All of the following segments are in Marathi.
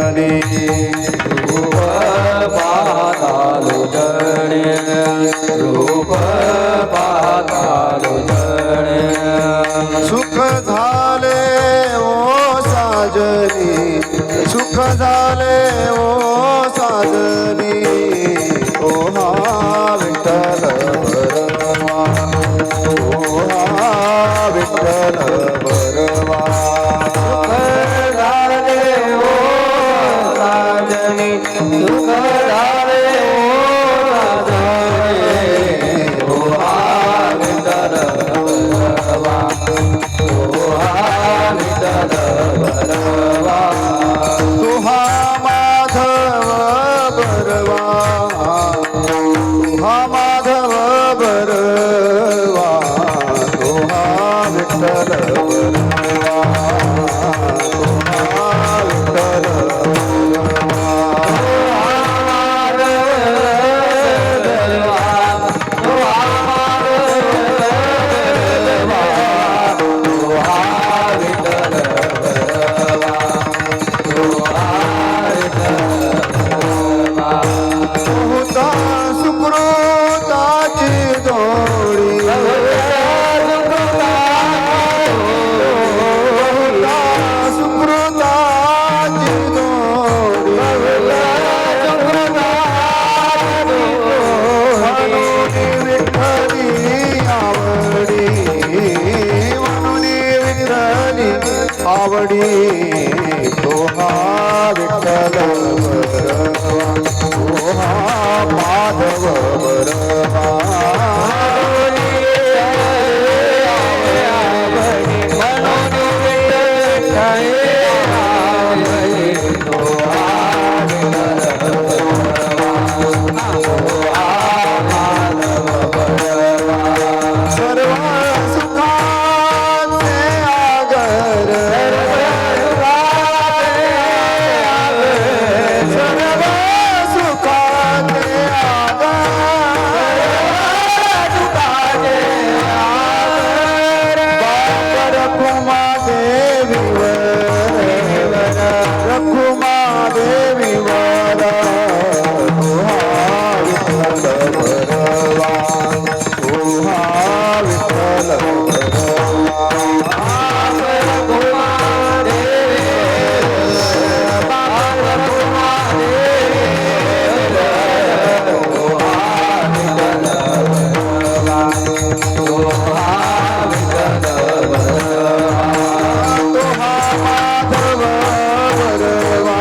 जणे रूप पाहतालो जणे रूप पाहतालो जणे सुख झाले ओ साजनी सुख झाले ओ साजनी ओ हा विठ्ठल बरवा ओ हा विठ्ठल बरवा झाले ओ साजनी सुख झाले ओ साजनी ओ हा विठ्ठल बरवा ओ हा विठ्ठल बरवा तो हा माधव बरवा तो हा माधव बरवा तो हा विठ्ठल बरवा तो हा विठ्ठल बहुता सुकृताची जोडी बहुता सुकृताची जोडी म्हणून विठ्ठली आवडी म्हणून विठ्ठली आवडी तो हा विठ्ठल बरवा तो हा माधव बरवा सर्व सुखाचे आगर सर्व सुखाचे आगर रखुमा देवीवर रखुमा देवीवर तो हा विठ्ठल बरवा तो हा विठ्ठल तो हा माधव बरवा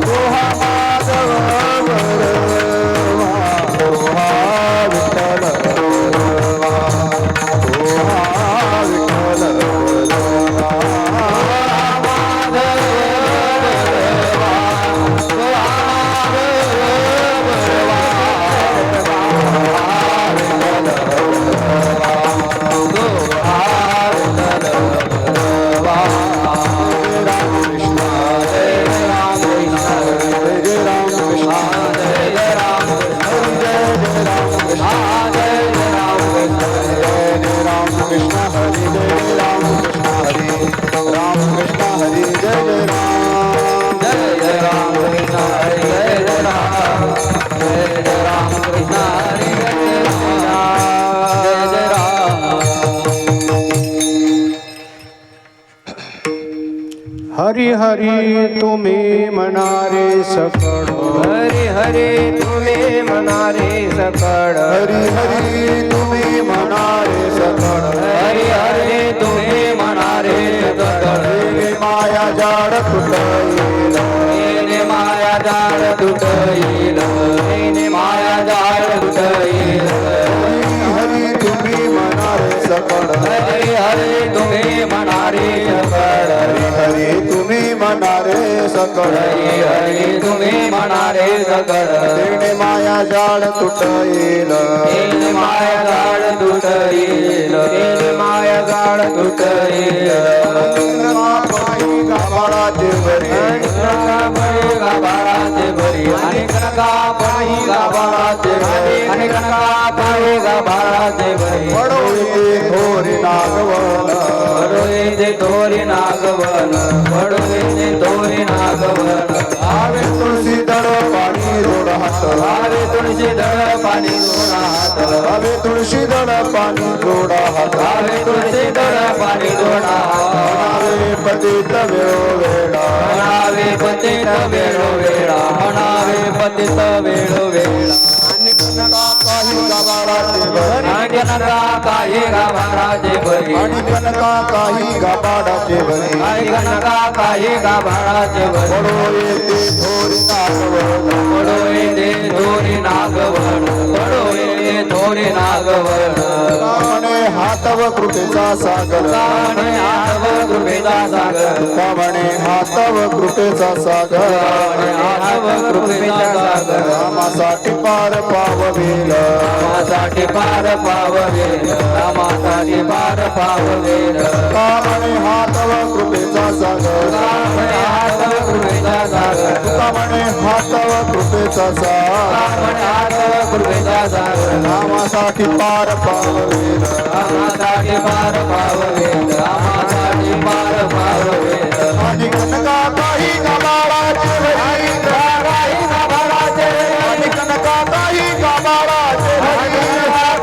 तो हा माधव बरवा तो हा विठ्ठल बरवा तो हा विठ्ठल हरी हरी तुम्ही म्हणारे सकळ हरी हरी तुम्ही म्हणारे सकळ हरी हरी तुम्ही म्हणारे सकळ हरी हरी तुम्ही म्हणारे सकळ माया जाड तुटईल माया जाळ तुटईल माया जाळ तुटईल हरी तुम्ही म्हणारे सकळ हरी हरी तुम्ही म्हणारे सकळ हरी तुम्ही म्हणारे सकळ हरी हरी तुम्ही म्हणारे सकळ तेने माया जाड तुटईल माया जाळ तुटईल माया जाळ तुटईल पायी गाभाळाचे वरी गाभाळाचे भरी अनेक पायी गाभाळाचे भरी अनेक पायी गाभाळाचे भरी पडोळी थोरी नागवन पडोळी थोरी नागवन पडोळी थोरी नागवन लावे तुळशी दळ पाणी जोडा हात लावे तुळशी दळ पाणी जोडा म्हणावे पतित वेळोवेळा म्हणावे पतित वेळोवेळा म्हणावे पतित वेळोवेळा आणि कनका काही गाभाडाचे बळी आणि कनका काही गाभाडाचे बळी आणि कनका काही गाभाडाचे आणि कनका काही गाभाडाचे बळी पडो येते थोरी नागवण पडो येते थोरी नागवण पडो येते थोरी नागवण म्हणे हातव कृपेचा सागर काणे आठव कृपेचा सागर म्हणे हातव कृपेचा सागर काणे आठव कृपेचा सागर रामासाठी पार पाववेल रामासाठी पार पाववेल रामासाठी पार पाववेल म्हणे हातव कृपेचा सागर काणे आठव कृपेचा सागर म्हणे हातव कृपेचा सागर काणे आठव कृपेचा सागर रामासाठी पार पाववेल रामासाठी पार पाववेल रामासाठी पार पाववेल आणि कनका काही गाभाडाचे काही गाभाडाचे आणि कनका काही गाभाडाचे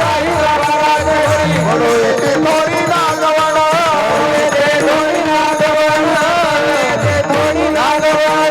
काही गाभाडाचे पडो येते थोरी नागवण येते थोडी नागवण येते थोडी नागवण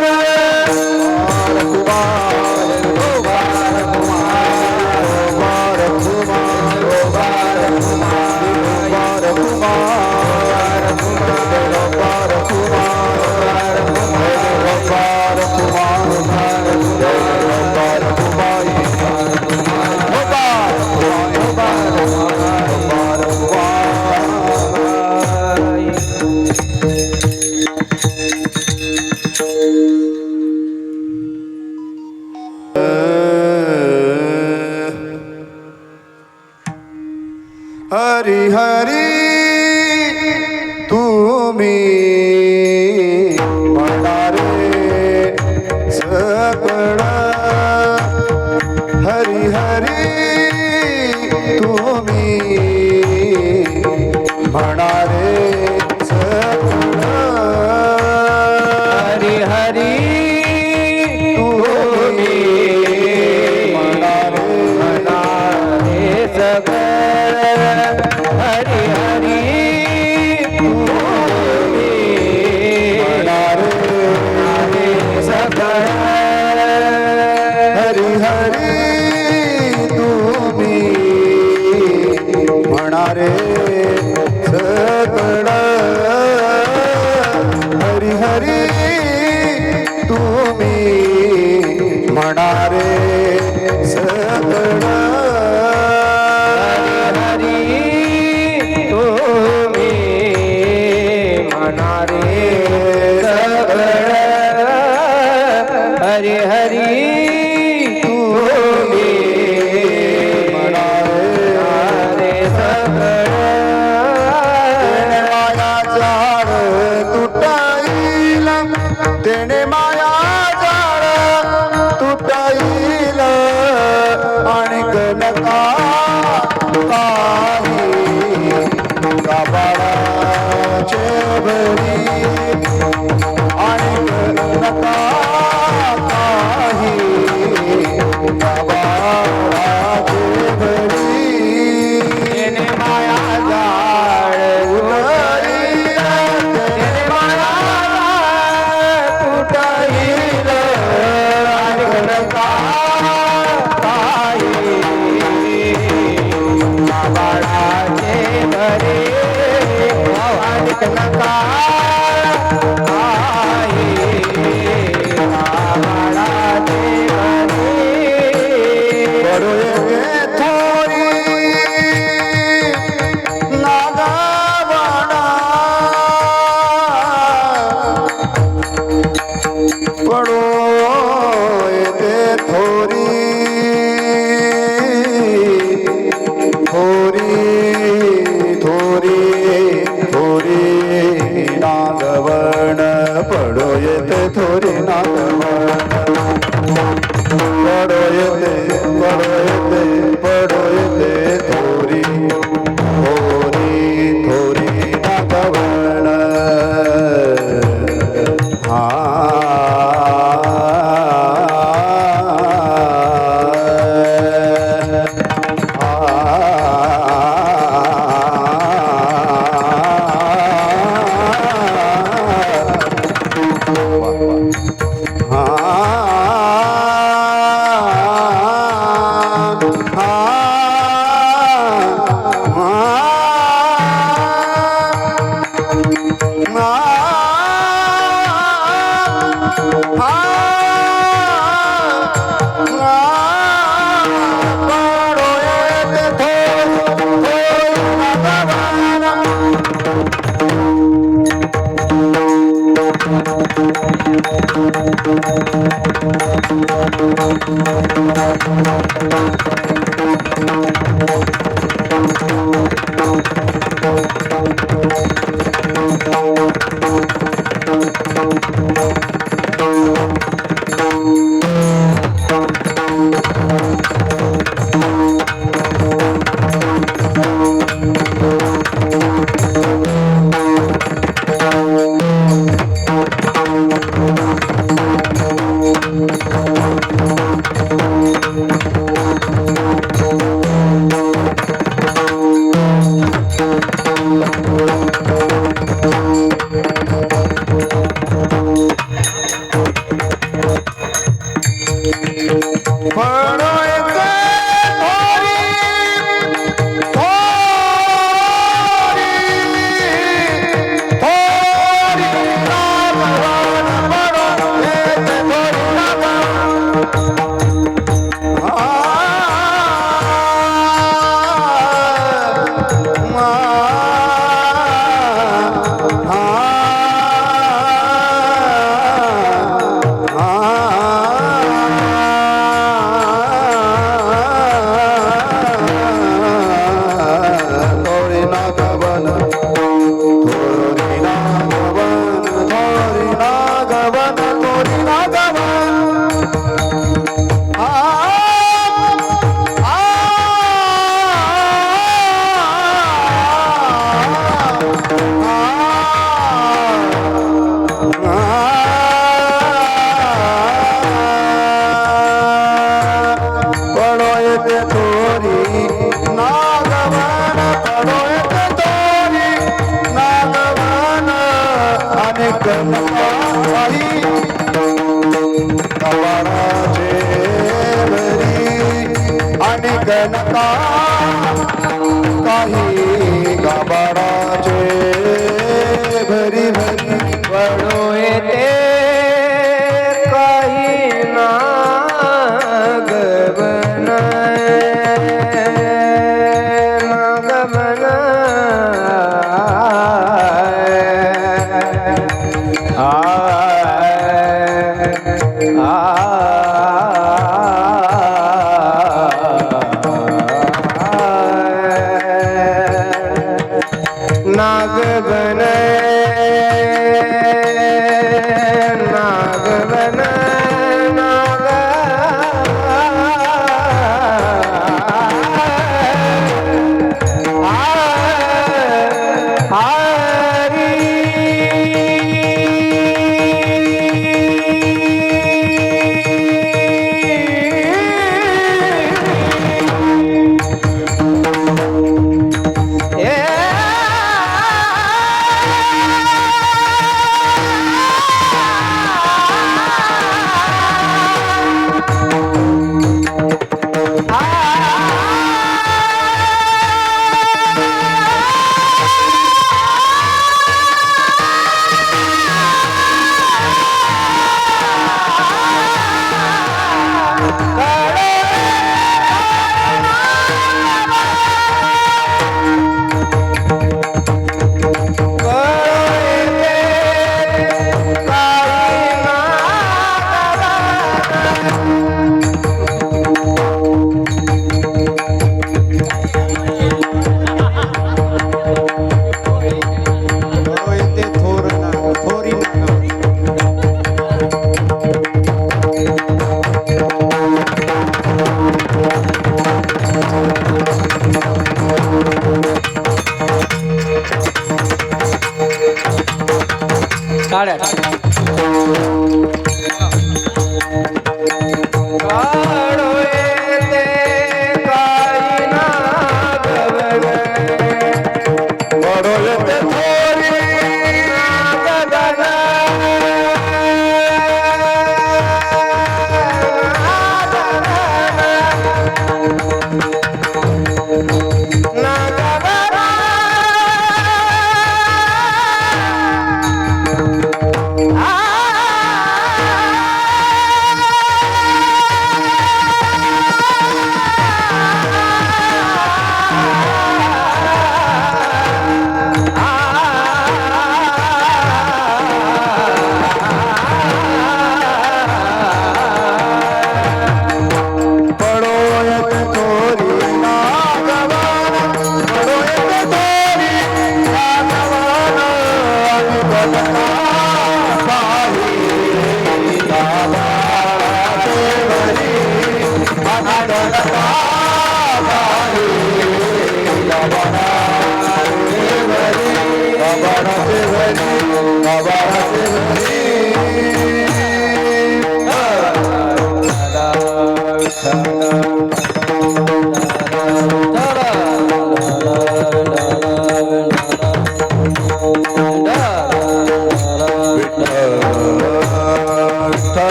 हरी हरी तुम्ही म्हणारे सकळ हरी हरी तुम्ही म्हणारे सकळ हरी हरी तुम्ही म्हणारे म्हणारे सगळ हरी हरी तुम्ही म्हणारे सगळ हरी हरी तुम्ही म्हणारे सकळ हरी हरी तुम्ही म्हणारे सकळ हरी तुम्ही म्हणारे सगळ हरी हरी तुम्ही म्हणारे सगळ माया जाळ तुटाईल तेने माया जाळ तुटाईल आणि कनका काही गाभाडाचे भरी आणि कनका काही गाभाडाचे भरी तेने माया जाळ तुटाईल तेने माया जाळ तुटाईल आणि कनका काही गाभाडाचे भरे आणि कनका काही गाभाडाचे भरे पडोये थोरी नागावाडा पडोये ते थोरी थोरी थोरी थोरी नागवण पडोये ते थोरी नागवण पडोये थोरी थोरी थोरी नागवण हा हा गणका काही गाभाराचे भरी भरी वळो येते काही नागवन नागवन नागवन नाग हरी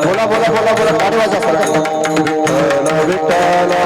बोला बोला बोला बोला गाडी वाजवा विठ्ठल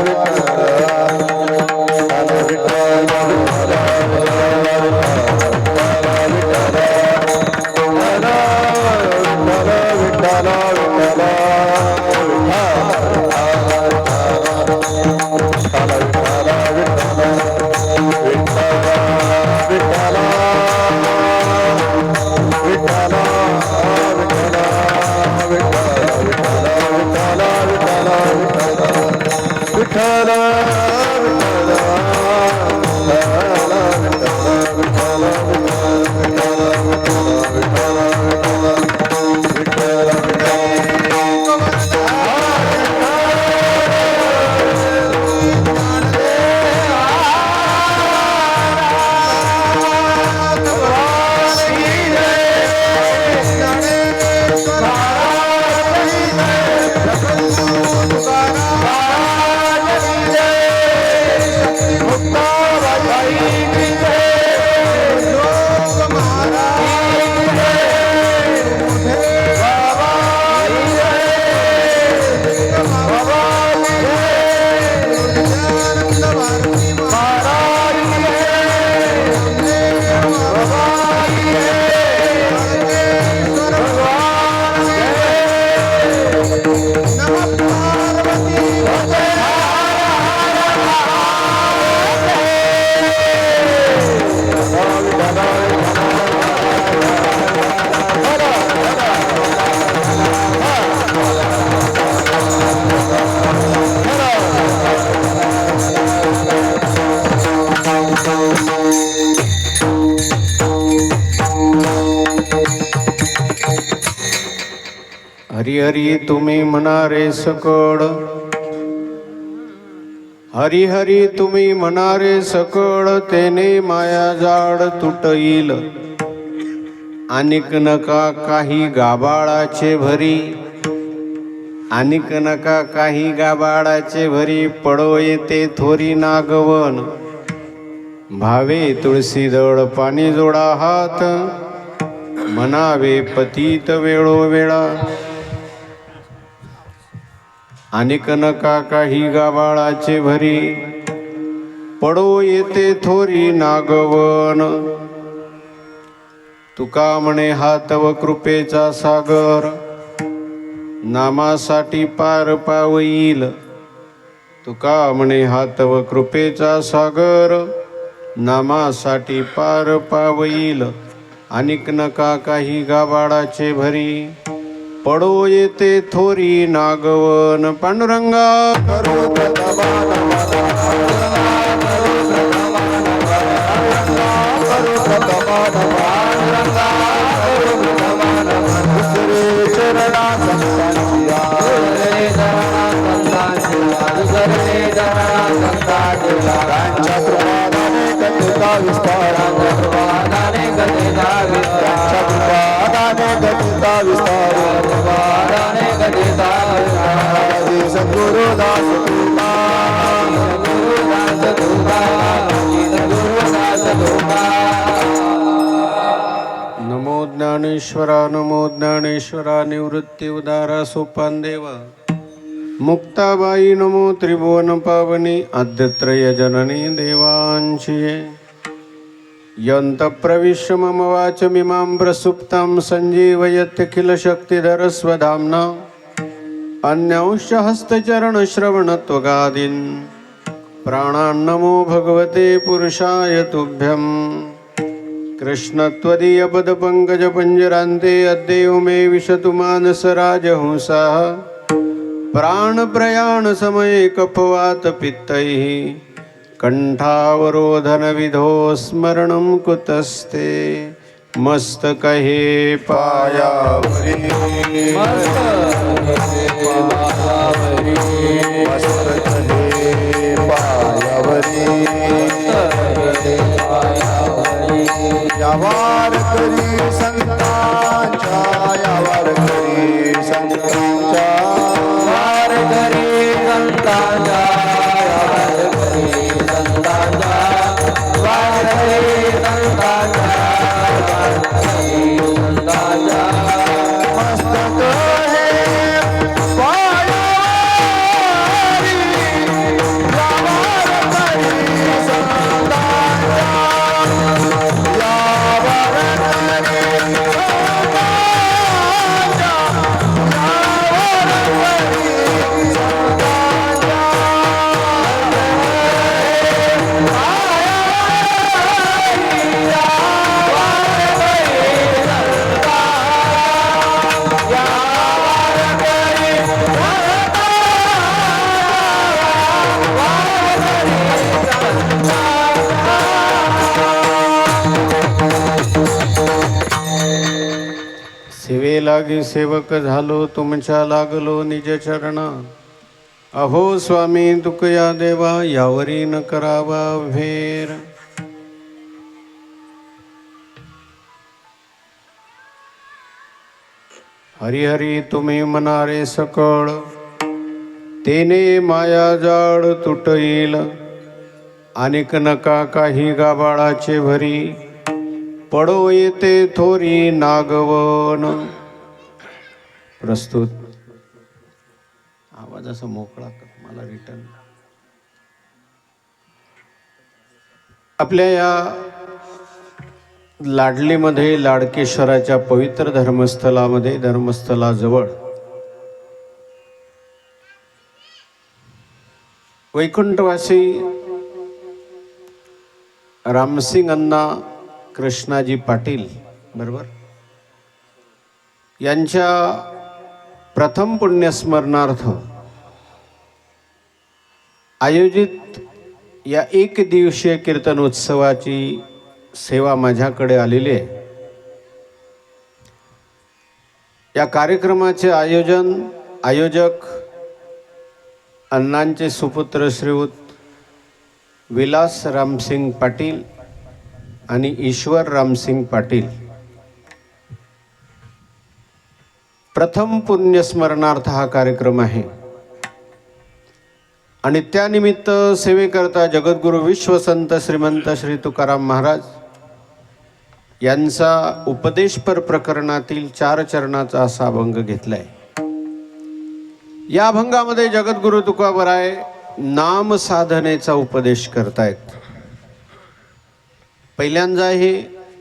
हरी हरी तुम्ही म्हणारे सकळ, हरी हरी तुम्ही म्हणारे सकळ, तेने माया जाड तुटईल. अनिक नका काही गाबाळाचे भरी, अनिक नका काही गाबाळाचे भरी, पडो येते थोरी नागवन. भावे तुळशी दळ पाणी जोडा हात, म्हणावे पतित वेळोवेळा. अनिक नका काही गाबाळाचे भरी, पडो येते थोरी नागवन. तुका म्हणे हा तव कृपेचा सागर, नामासाठी पार पावईल. तुका म्हणे हा तव कृपेचा सागर, नामासाठी पार पावईल. अनिक नका काही गाबाळाचे भरी, पडो येते थोरी नागवन. पांडुरंगा करो नमो ज्ञानेश्वरा, नमो ज्ञानेश्वरा. निवृत्ती उदारा सोपान देवा. मुक्ताबाई नमो त्रिभुवन पावनी, आद्यत्रय जननी देवांची. यंत प्रविश्य मम वाचमिमां प्रसुप्तां संजीवयत्यखिल शक्तिधर स्वधाम्ना. अन्यांश हस्तचरण श्रवण त्वगादीन् प्राणान्नमो भगवते पुरुषाय तुभ्यं. कृष्ण त्वदीय पद पंकज पंजरान्ते अद्यैव मे विशतु मानस राजहंसाः. प्राण प्रयाण समये कफवात पित्तैः, कंठावरोधन विधो स्मरणं कुतस्ते. मस्तक हे पायावरी मस्तक हे पायावरी यावार करी संतांच्या यावार करी संतांच्या वार करी संतांच्या वार करी संतांच्या वार करी संतांच्या वार करी संतांच्या मस्तक हे पायावरी यावार करी संतांच्या यावार करी सेवे लागी सेवक झालो तुमच्या लागलो निज चरणा अहो स्वामी तुकया देवा यावरी न करावा भेर हरिहरी तुम्ही मनारे सकळ तेने माया जाळ तुटईल अनेक नका काही गाबाळाचे भरी पडो येते थोरी नागवन प्रस्तुत आवाज असा मोकळा कर मला रिटर्न आपल्या या लाडलीमध्ये लाडकेश्वराच्या पवित्र धर्मस्थळामध्ये धर्मस्थळाजवळ वैकुंठवासी रामसिंग अण्णा कृष्णाजी पाटील बरोबर यांच्या प्रथम पुण्यस्मरणार्थ आयोजित या एक दिवसीय कीर्तन उत्सवाची सेवा माझ्याकडे आलेली आहे. या कार्यक्रमाचे आयोजक अण्णांचे सुपुत्र श्रीयुत विलास रामसिंग पाटील आणि ईश्वर रामसिंग पाटील. प्रथम पुण्यस्मरणार्थ हा कार्यक्रम आहे आणि त्यानिमित्त सेवेकरता जगद्गुरु विश्वसंत श्रीमंत श्री तुकाराम महाराज यांचा उपदेशपर प्रकरणातील 4 चरणाचा असा अभंग घेतलाय. या अभंगामध्ये जगद्गुरु तुकाबराय नाम साधनेचा उपदेश करतायत. पहिल्यांदा हे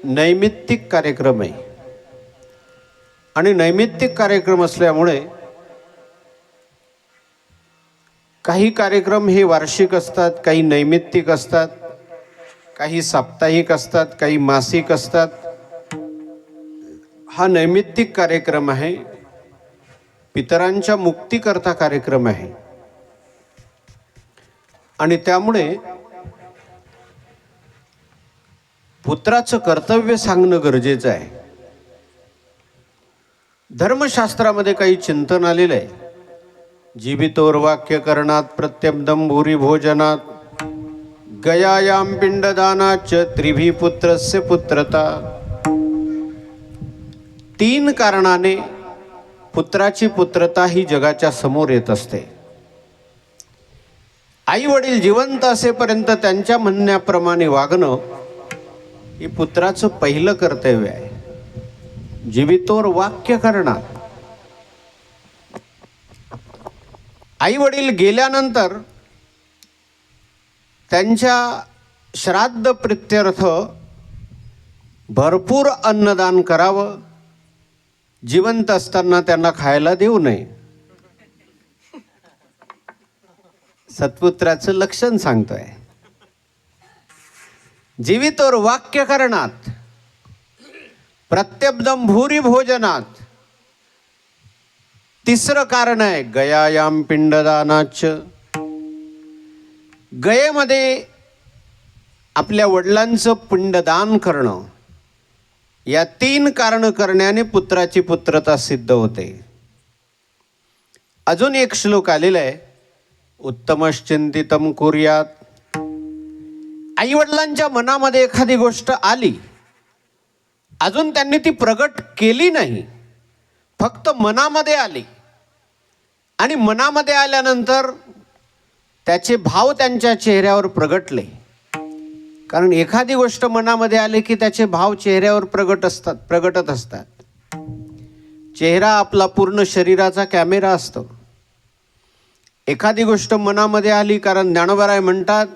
नैमित्तिक कार्यक्रम आहे आणि नैमित्तिक कार्यक्रम असल्यामुळे काही कार्यक्रम हे वार्षिक असतात, काही नैमित्तिक असतात, काही साप्ताहिक असतात, काही मासिक असतात. हा नैमित्तिक कार्यक्रम आहे, पितरांच्या मुक्तीकरता कार्यक्रम आहे आणि त्यामुळे पुत्राचं कर्तव्य सांगणं गरजेचं आहे. धर्मशास्त्रामध्ये काही चिंतन आलेलं आहे. जीवितोर वाक्यकरणात प्रत्यब्दम भूरी भोजनात गयायाम पिंडदानाच त्रिभी पुत्रस्य पुत्रता. 3 कारणाने पुत्राची पुत्रता ही जगाच्या समोर येत असते. आई वडील जिवंत असेपर्यंत त्यांच्या म्हणण्याप्रमाणे वागणं हे पुत्राचं पहिलं कर्तव्य आहे. जीवितोर वाक्यकरणात आई वडील गेल्यानंतर त्यांच्या श्राद्ध प्रीत्यर्थ भरपूर अन्नदान करावं. जिवंत असताना त्यांना खायला देऊ नये. सत्पुत्राचं लक्षण सांगतोय. जीवितोर वाक्यकरणात प्रत्यब्दम भूरी भोजनात. 3रं कारण आहे गयायाम पिंडदानाच. गयेमध्ये आपल्या वडिलांचं पिंडदान करणं या 3 कारण करण्याने पुत्राची पुत्रता सिद्ध होते. अजून एक श्लोक आलेला आहे, उत्तमश्चिंतितम कुर्यात. आई वडिलांच्या मनामध्ये एखादी गोष्ट आली, अजून त्यांनी ती प्रगट केली नाही, फक्त मनामध्ये आली, आणि मनामध्ये आल्यानंतर त्याचे भाव त्यांच्या चेहऱ्यावर प्रगटले. कारण एखादी गोष्ट मनामध्ये आली की त्याचे भाव चेहऱ्यावर प्रगटत असतात. चेहरा आपला पूर्ण शरीराचा कॅमेरा असतो. एखादी गोष्ट मनामध्ये आली, कारण ज्ञानोबाराय म्हणतात,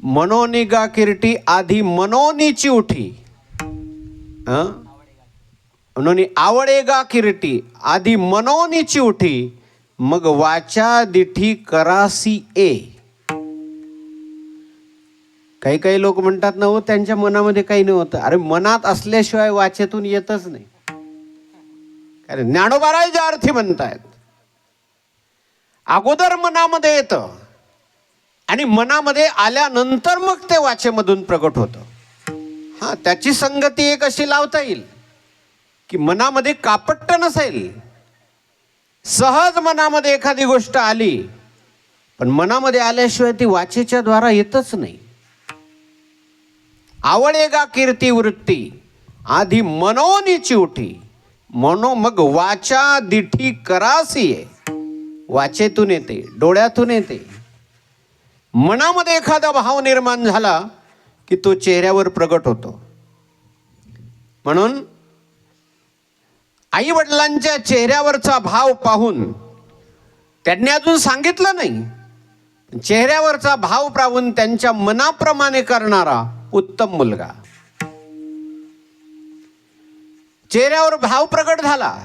मनोनिगा किरटी आधी मनोनीची उठी, म्हणून आवडेगा किरटी आधी मनोनीची उठी, मग वाचा दिठी करासी ए. काही काही लोक म्हणतात ना, हो त्यांच्या मनामध्ये काही नव्हतं. अरे मनात असल्याशिवाय वाचेतून येतच नाही. कारण ज्ञानोबाराय ज्या अर्थी म्हणतायत, अगोदर मनामध्ये येतं आणि मनामध्ये आल्यानंतर मग ते वाचेमधून प्रगट होतं. हा, त्याची संगती एक अशी लावता येईल की मनामध्ये कापट्ट नसेल, सहज मनामध्ये एखादी गोष्ट आली, पण मनामध्ये आल्याशिवाय ती वाचेच्या द्वारा येतच नाही. आवडेगा कीर्ती वृत्ती आधी मनोनीची उठी, मनो मग वाचा दिठी करासी आहे. वाचेतून येते, डोळ्यातून येते. मनामध्ये एखादा भाव निर्माण झाला की तो चेहऱ्यावर प्रगट होतो. म्हणून आई वडिलांच्या चेहऱ्यावरचा भाव पाहून, त्यांनी अजून सांगितलं नाही, चेहऱ्यावरचा भाव पाहून त्यांच्या मनाप्रमाणे करणारा उत्तम मुलगा. चेहऱ्यावर भाव प्रगट झाला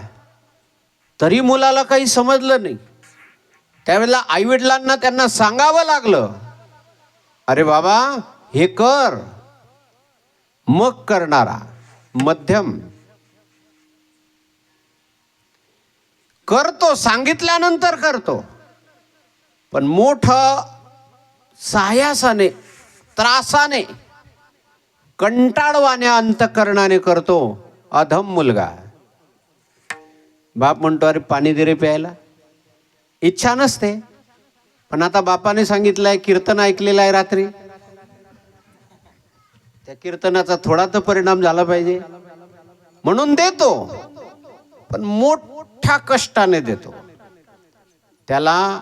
तरी मुलाला काही समजलं नाही. त्यावेळेला आई वडिलांना त्यांना सांगावं लागलं, अरे बाबा हे कर. मग करणारा मध्यम करतो, सांगितल्यानंतर करतो, पण मोठं सायासाने, त्रासाने, कंटाळवाण्या अंतकरणाने करतो अधम मुलगा. बाप म्हणतो, अरे पाणी दे रे प्यायला. इच्छा नसते, पण आता बापाने सांगितलंय, कीर्तन ऐकलेलं आहे रात्री, त्या कीर्तनाचा थोडा तर परिणाम झाला पाहिजे, म्हणून देतो, पण मोठ्या कष्टाने देतो. त्याला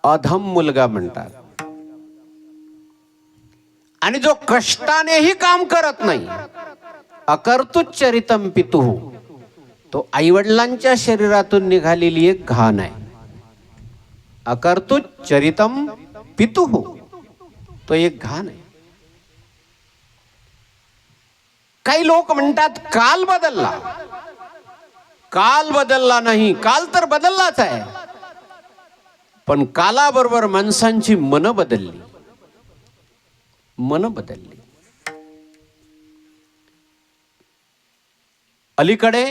अधम मुलगा म्हणतात. आणि जो कष्टानेही काम करत नाही, अकर्तुचरितम पितुः, तो आईवडिलांच्या शरीरातून निघालेली एक घाण आहे. अकर्तुचरितम पितुः, तो एक घाण आहे. काही लोक म्हणतात काल बदलला. काल बदलला नाही, काल तर बदललाच आहे, पण कालाबरोबर माणसांची मन बदलली. मन बदलली. अलीकडे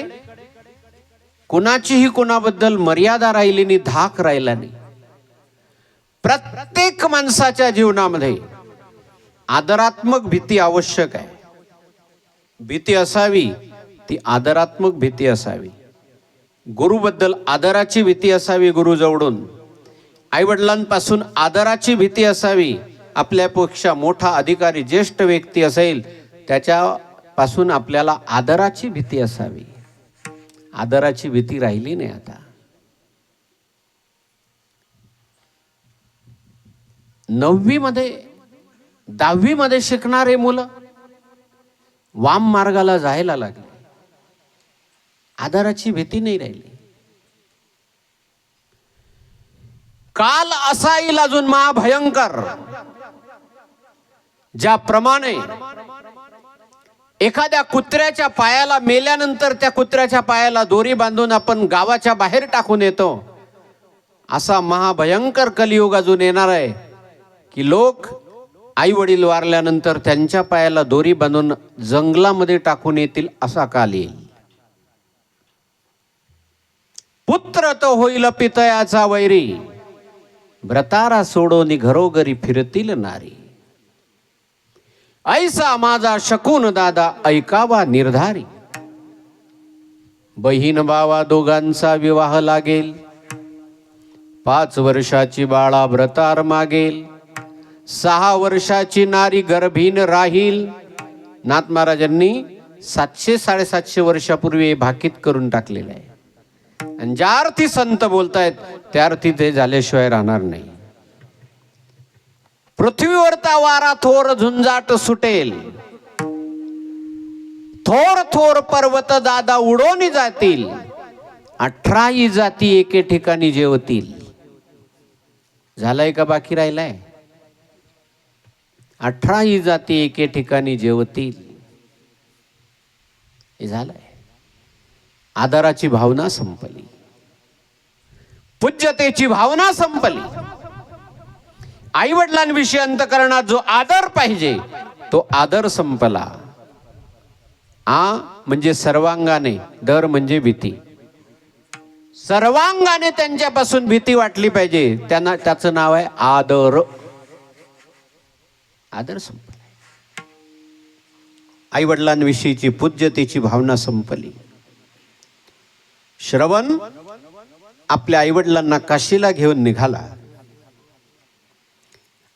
कुणाचीही कुणाबद्दल मर्यादा राहिली नाही, धाक राहिला नाही. प्रत्येक माणसाच्या जीवनामध्ये आदरात्मक भीती आवश्यक आहे. भीती असावी ती आदरात्मक भीती असावी. गुरुबद्दल आदराची भीती असावी, गुरुजवळून. आई वडिलांपासून आदराची भीती असावी. आपल्यापेक्षा मोठा अधिकारी ज्येष्ठ व्यक्ती असेल त्याच्यापासून आपल्याला आदराची भीती असावी. आदराची भीती राहिली नाही आता. 9वी मध्ये 10वी मध्ये शिकणारे मुलं वाम मार्गाला जायला लागले. आदराची भीती नाही राहिली. काल असा येईल अजून महाभयंकर, ज्याप्रमाणे एखाद्या कुत्र्याच्या पायाला मेल्यानंतर त्या कुत्र्याच्या पायाला दोरी बांधून आपण गावाच्या बाहेर टाकून येतो, असा महाभयंकर कलियुग अजून येणार आहे की लोक आई वडील वारल्यानंतर त्यांच्या पायाला दोरी बांधून जंगलामध्ये टाकून येतील, असा काल येईल. पुत्र तो होईल पितयाचा वैरी, व्रतारा सोडोनी घरोघरी फिरतील नारी. ऐसा माझा शकून दादा ऐकावा निर्धारी. बहीण भावा दोघांचा विवाह लागेल. 5 वर्षाची बाळा व्रतार मागेल. 6 वर्षाची नारी गर्भीण राहील. नाथ महाराजांनी 700-750 वर्षापूर्वी भाकीत करून टाकलेलं आहे. आणि ज्या अर्थी संत बोलतायत त्या अर्थी ते झाल्याशिवाय राहणार नाही. पृथ्वीवरचा वारा थोर झुंजाट सुटेल. थोर थोर पर्वत दादा उडवून जातील. 18 जाती एके ठिकाणी जेवतील. झालाय का बाकी राहिलाय? 18 जाती एके ठिकाणी जेवतील. हे झालंय. आदराची भावना संपली. पूज्यतेची भावना संपली. आई वडिलांविषयी अंतकरणात जो आदर पाहिजे तो आदर संपला. म्हणजे सर्वांगाने, दर म्हणजे भीती. सर्वांगाने त्यांच्यापासून भीती वाटली पाहिजे. त्यांना त्याचं नाव आहे आदर. आदर संपला. आई वडिलांविषयीची पूज्यतेची भावना संपली. श्रवण आपल्या आई वडिलांना काशीला घेऊन निघाला.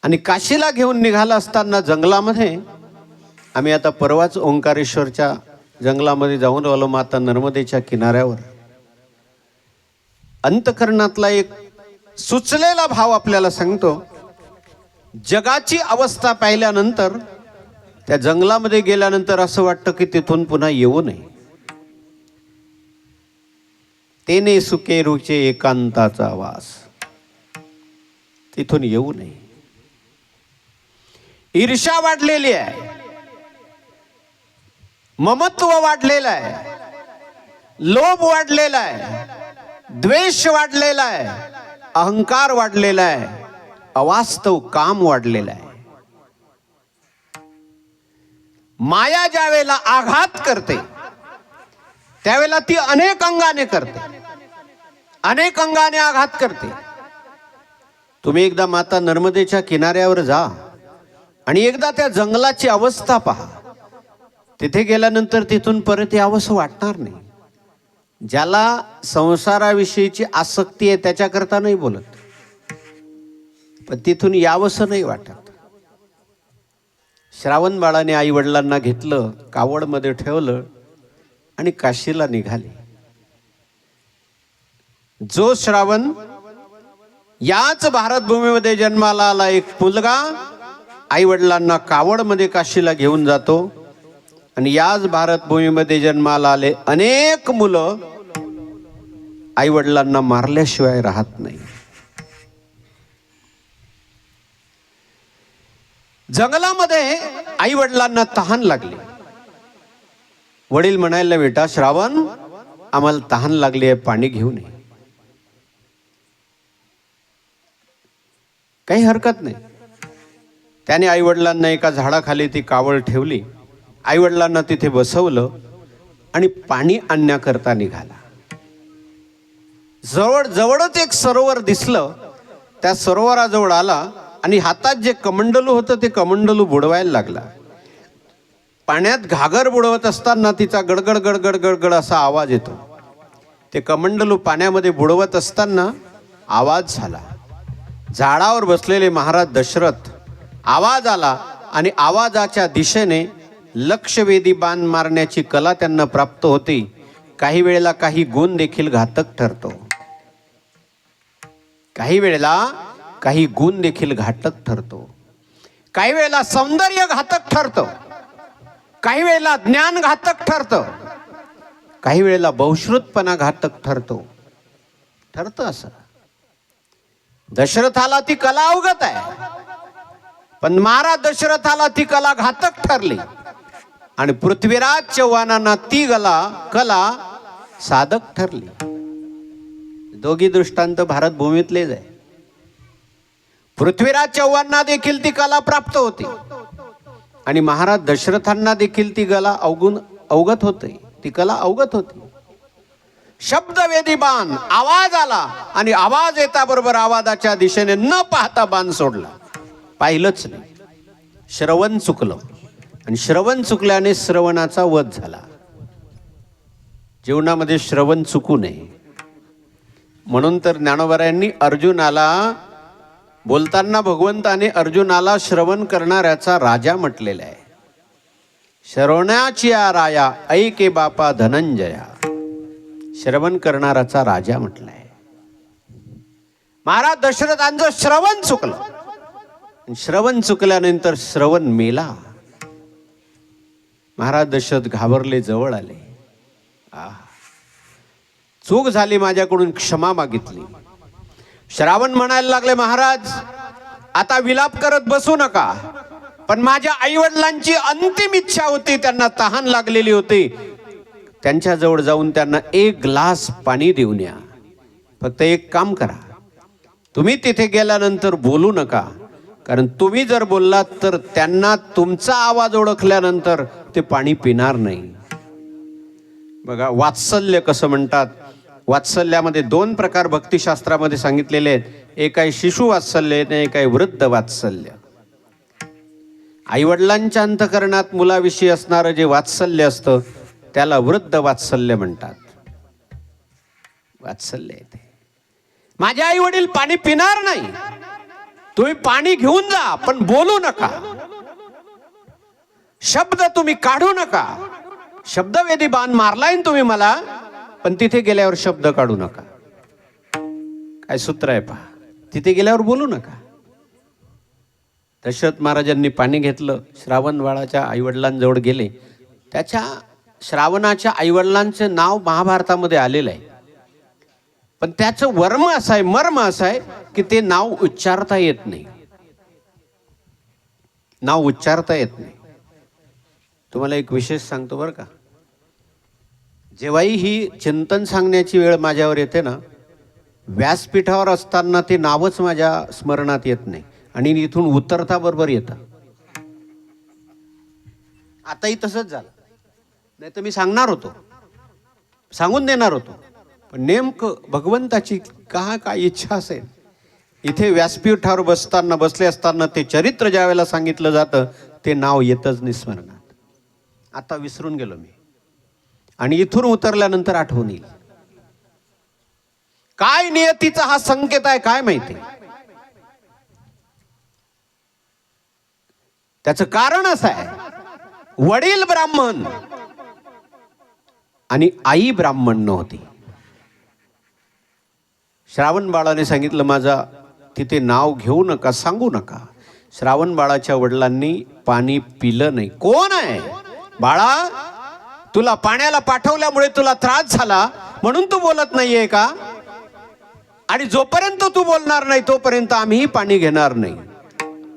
आणि काशीला घेऊन निघाला असताना जंगलामध्ये, आम्ही आता परवाच ओंकारेश्वरच्या जंगलामध्ये जाऊन आलो. माता नर्मदेच्या किनाऱ्यावर अंतकरणातला एक सुचलेला भाव आपल्याला सांगतो. जगाची अवस्था पाहिल्यानंतर त्या जंगलामध्ये गेल्यानंतर असं वाटतं की तिथून पुन्हा येऊ नये. तेने सुके रुचे एकांताचा वास. तिथून येऊ नये. ईर्ष्या वाढलेली आहे. ममत्व वाढलेलं आहे. लोभ वाढलेला आहे. द्वेष वाढलेला आहे. अहंकार वाढलेला आहे. अवास्तव काम वाढलेलं आहे. माया ज्या वेळेला आघात करते त्यावेळेला ती अनेक अंगाने करते. अनेक अंगाने आघात करते. तुम्ही एकदा माता नर्मदेच्या किनाऱ्यावर जा आणि एकदा त्या जंगलाची अवस्था पहा. तिथे गेल्यानंतर तिथून परत यावंसं वाटणार नाही. ज्याला संसाराविषयीची आसक्ती आहे त्याच्याकरता नाही बोलत, पण तिथून यावंसं नाही वाटत. श्रावण बाळाने आई वडिलांना घेतलं, कावडमध्ये ठेवलं आणि काशीला निघाले. जो श्रावण याच भारतभूमीमध्ये जन्माला आला एक मुलगा आई वडिलांना कावडमध्ये काशीला घेऊन जातो, आणि याच भारतभूमीमध्ये जन्माला आले अनेक मुलं आई वडिलांना मारल्याशिवाय राहत नाही. जंगलामध्ये आई वडिलांना तहान लागली. वडील म्हणायला, बेटा श्रावण, आम्हाला तहान लागली आहे, पाणी घेऊन ये. काही हरकत नाही. त्याने आई वडिलांना एका झाडाखाली ती कावड ठेवली. आई वडिलांना तिथे बसवलं आणि पाणी आणण्याकरता निघाला. जवळच एक सरोवर दिसलं. त्या सरोवराजवळ आला आणि हातात जे कमंडलू होतं ते कमंडलू बुडवायला लागला. पाण्यात घागर बुडवत असताना तिचा गडगड गडगड गडगड असा आवाज येतो. ते कमंडलू पाण्यामध्ये बुडवत असताना आवाज झाला. झाडावर बसलेले महाराज दशरथ, आवाज आला आणि आवाजाच्या दिशेने लक्षवेधी बाण मारण्याची कला त्यांना प्राप्त होती. काही वेळेला काही गुण देखील घातक ठरतो. काही वेळेला काही गुण देखील घातक ठरतो. काही वेळेला सौंदर्य घातक ठरतं. काही वेळेला ज्ञान घातक ठरतं. काही वेळेला बहुश्रुतपणा घातक ठरतं असं. दशरथाला ती कला अवगत आहे, पण महाराज दशरथाला ती कला घातक ठरली आणि पृथ्वीराज चव्हाणांना ती कला साधक ठरली. दोघी दृष्टांत भारतभूमीतलेच आहे. पृथ्वीराज चव्हाणांना देखील ती कला प्राप्त होती आणि महाराज दशरथांना देखील ती कला अवगत होती. ती कला अवगत होती. शब्दवेदी बाण, आवाज आला आणि आवाज येता बरोबर आवाजाच्या दिशेने न पाहता बाण सोडला. पाहिलंच नाही. श्रवण चुकलं. आणि श्रवण चुकल्याने श्रवणाचा वध झाला. जीवनामध्ये श्रवण चुकू नये म्हणून तर ज्ञानोबारायांनी अर्जुनाला बोलताना भगवंताने अर्जुनाला श्रवण करणाऱ्याचा राजा म्हटलेला आहे. श्रवणाची राया ऐके बापा धनंजया, श्रवण करणाराचा राजा म्हटलाय. महाराज दशरथांचं श्रवण चुकलं. श्रवण चुकल्यानंतर श्रवण मेला. महाराज दशरथ घाबरले, जवळ आले. चूक झाली, माझ्याकडून क्षमा मागितली. श्रावण म्हणायला लागले, महाराज आता विलाप करत बसू नका, पण माझ्या आईवडिलांची अंतिम इच्छा होती, त्यांना तहान लागलेली होती. त्यांच्याजवळ जाऊन त्यांना एक ग्लास पाणी देऊन या. फक्त एक काम करा, तुम्ही तिथे गेल्यानंतर बोलू नका, कारण तुम्ही जर बोललात तर त्यांना तुमचा आवाज ओळखल्यानंतर ते पाणी पिणार नाही. बघा वात्सल्य कसं म्हणतात. वात्सल्यामध्ये दोन प्रकार भक्तिशास्त्रामध्ये सांगितलेले आहेत. एक आहे शिशु वात्सल्य आणि एक आहे वृद्ध वात्सल्य. आईवडिलांच्या अंतःकरणात मुलाविषयी असणारं जे वात्सल्य असतं त्याला वृद्ध वात्सल्य म्हणतात. वात्सल्य आहे ते. माझे आई वडील पाणी पिणार नाही, तुम्ही पाणी घेऊन जा, पण बोलू नका, शब्द तुम्ही काढू नका. शब्दवेधी बाण मारलाय तुम्ही मला, पण तिथे गेल्यावर शब्द काढू नका. काय सूत्र आहे पहा. तिथे गेल्यावर बोलू नका. दशरथ महाराजांनी पाणी घेतलं, श्रावण बाळाच्या आईवडिलांजवळ गेले. त्याच्या श्रावणाच्या आईवडिलांचं नाव महाभारतामध्ये आलेलं आहे, पण त्याचं वर्म असं आहे, मर्म असं आहे की ते नाव उच्चारता येत नाही. नाव उच्चारता येत नाही. तुम्हाला एक विशेष सांगतो बरं का. जेव्हाही ही चिंतन सांगण्याची वेळ माझ्यावर येते ना, व्यासपीठावर असताना ते नावच माझ्या स्मरणात येत नाही आणि इथून उतरता बरोबर येतं. आताही तसंच झालं. नाही तर मी सांगणार होतो, सांगून देणार होतो, पण नेमकं भगवंताची काय इच्छा असेल. इथे व्यासपीठावर बसले असताना ते चरित्र ज्या वेळेला सांगितलं जातं ते नाव येतच नाही स्मरणात. आता विसरून गेलो मी, आणि इथून उतरल्यानंतर आठवण येईल. काय नियतीचा हा संकेत आहे काय माहिती. त्याचं कारण असं आहे, वडील ब्राह्मण आणि आई ब्राह्मण नव्हती. श्रावण बाळाने सांगितलं माझा तिथे नाव घेऊ नका, सांगू नका. श्रावण बाळाच्या वडिलांनी पाणी पिलं नाही. कोण आहे बाळा, तुला पाण्याला पाठवल्यामुळे तुला त्रास झाला म्हणून तू बोलत नाहीये का? आणि जोपर्यंत तू बोलणार नाही तोपर्यंत आम्हीही पाणी घेणार नाही.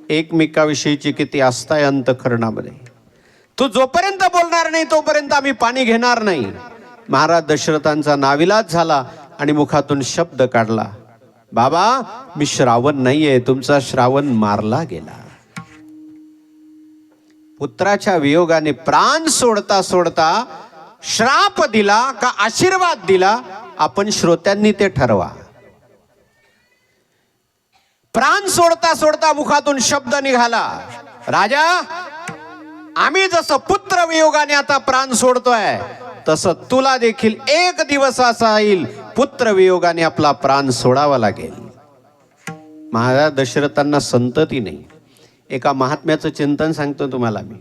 एकमेकाविषयीची किती आस्था आहे अंतःकरणामध्ये. तू जोपर्यंत बोलणार नाही तोपर्यंत आम्ही पाणी घेणार नाही. महाराज दशरथांचा नाविलाज झाला आणि मुखातून शब्द काढला, बाबा मी श्रावण नाहीये, तुमचा श्रावण मारला गेला. पुत्राच्या वियोगाने प्राण सोडता सोडता श्राप दिला का आशीर्वाद दिला, आपण श्रोत्यांनी ते ठरवा. प्राण सोडता सोडता मुखातून शब्द निघाला, राजा आम्ही जसं पुत्र वियोगाने आता प्राण सोडतोय तसं तुला देखील एक दिवस असा येईल पुत्र वियोगाने आपला प्राण सोडावा लागेल. महाराज दशरथांना संतती नाही. एका महात्म्याचं चिंतन सांगतो तुम्हाला मी.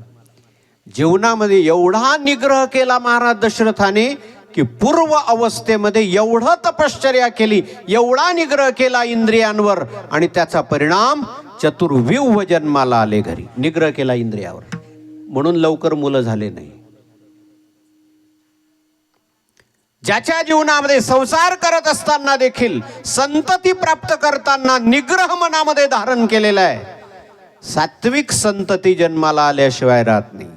जीवनामध्ये एवढा निग्रह केला महाराज दशरथाने की पूर्व अवस्थेमध्ये एवढं तपश्चर्या केली, एवढा निग्रह केला इंद्रियांवर, आणि त्याचा परिणाम चतुर्व्यूह जन्माला आले घरी. निग्रह केला इंद्रियावर म्हणून लवकर मुलं झाले नाही. ज्याच्या जीवनामध्ये संसार करत असताना देखील संतती प्राप्त करताना निग्रह मनामध्ये धारण केलेला आहे, सात्विक संतती जन्माला आल्याशिवाय राहत नाही.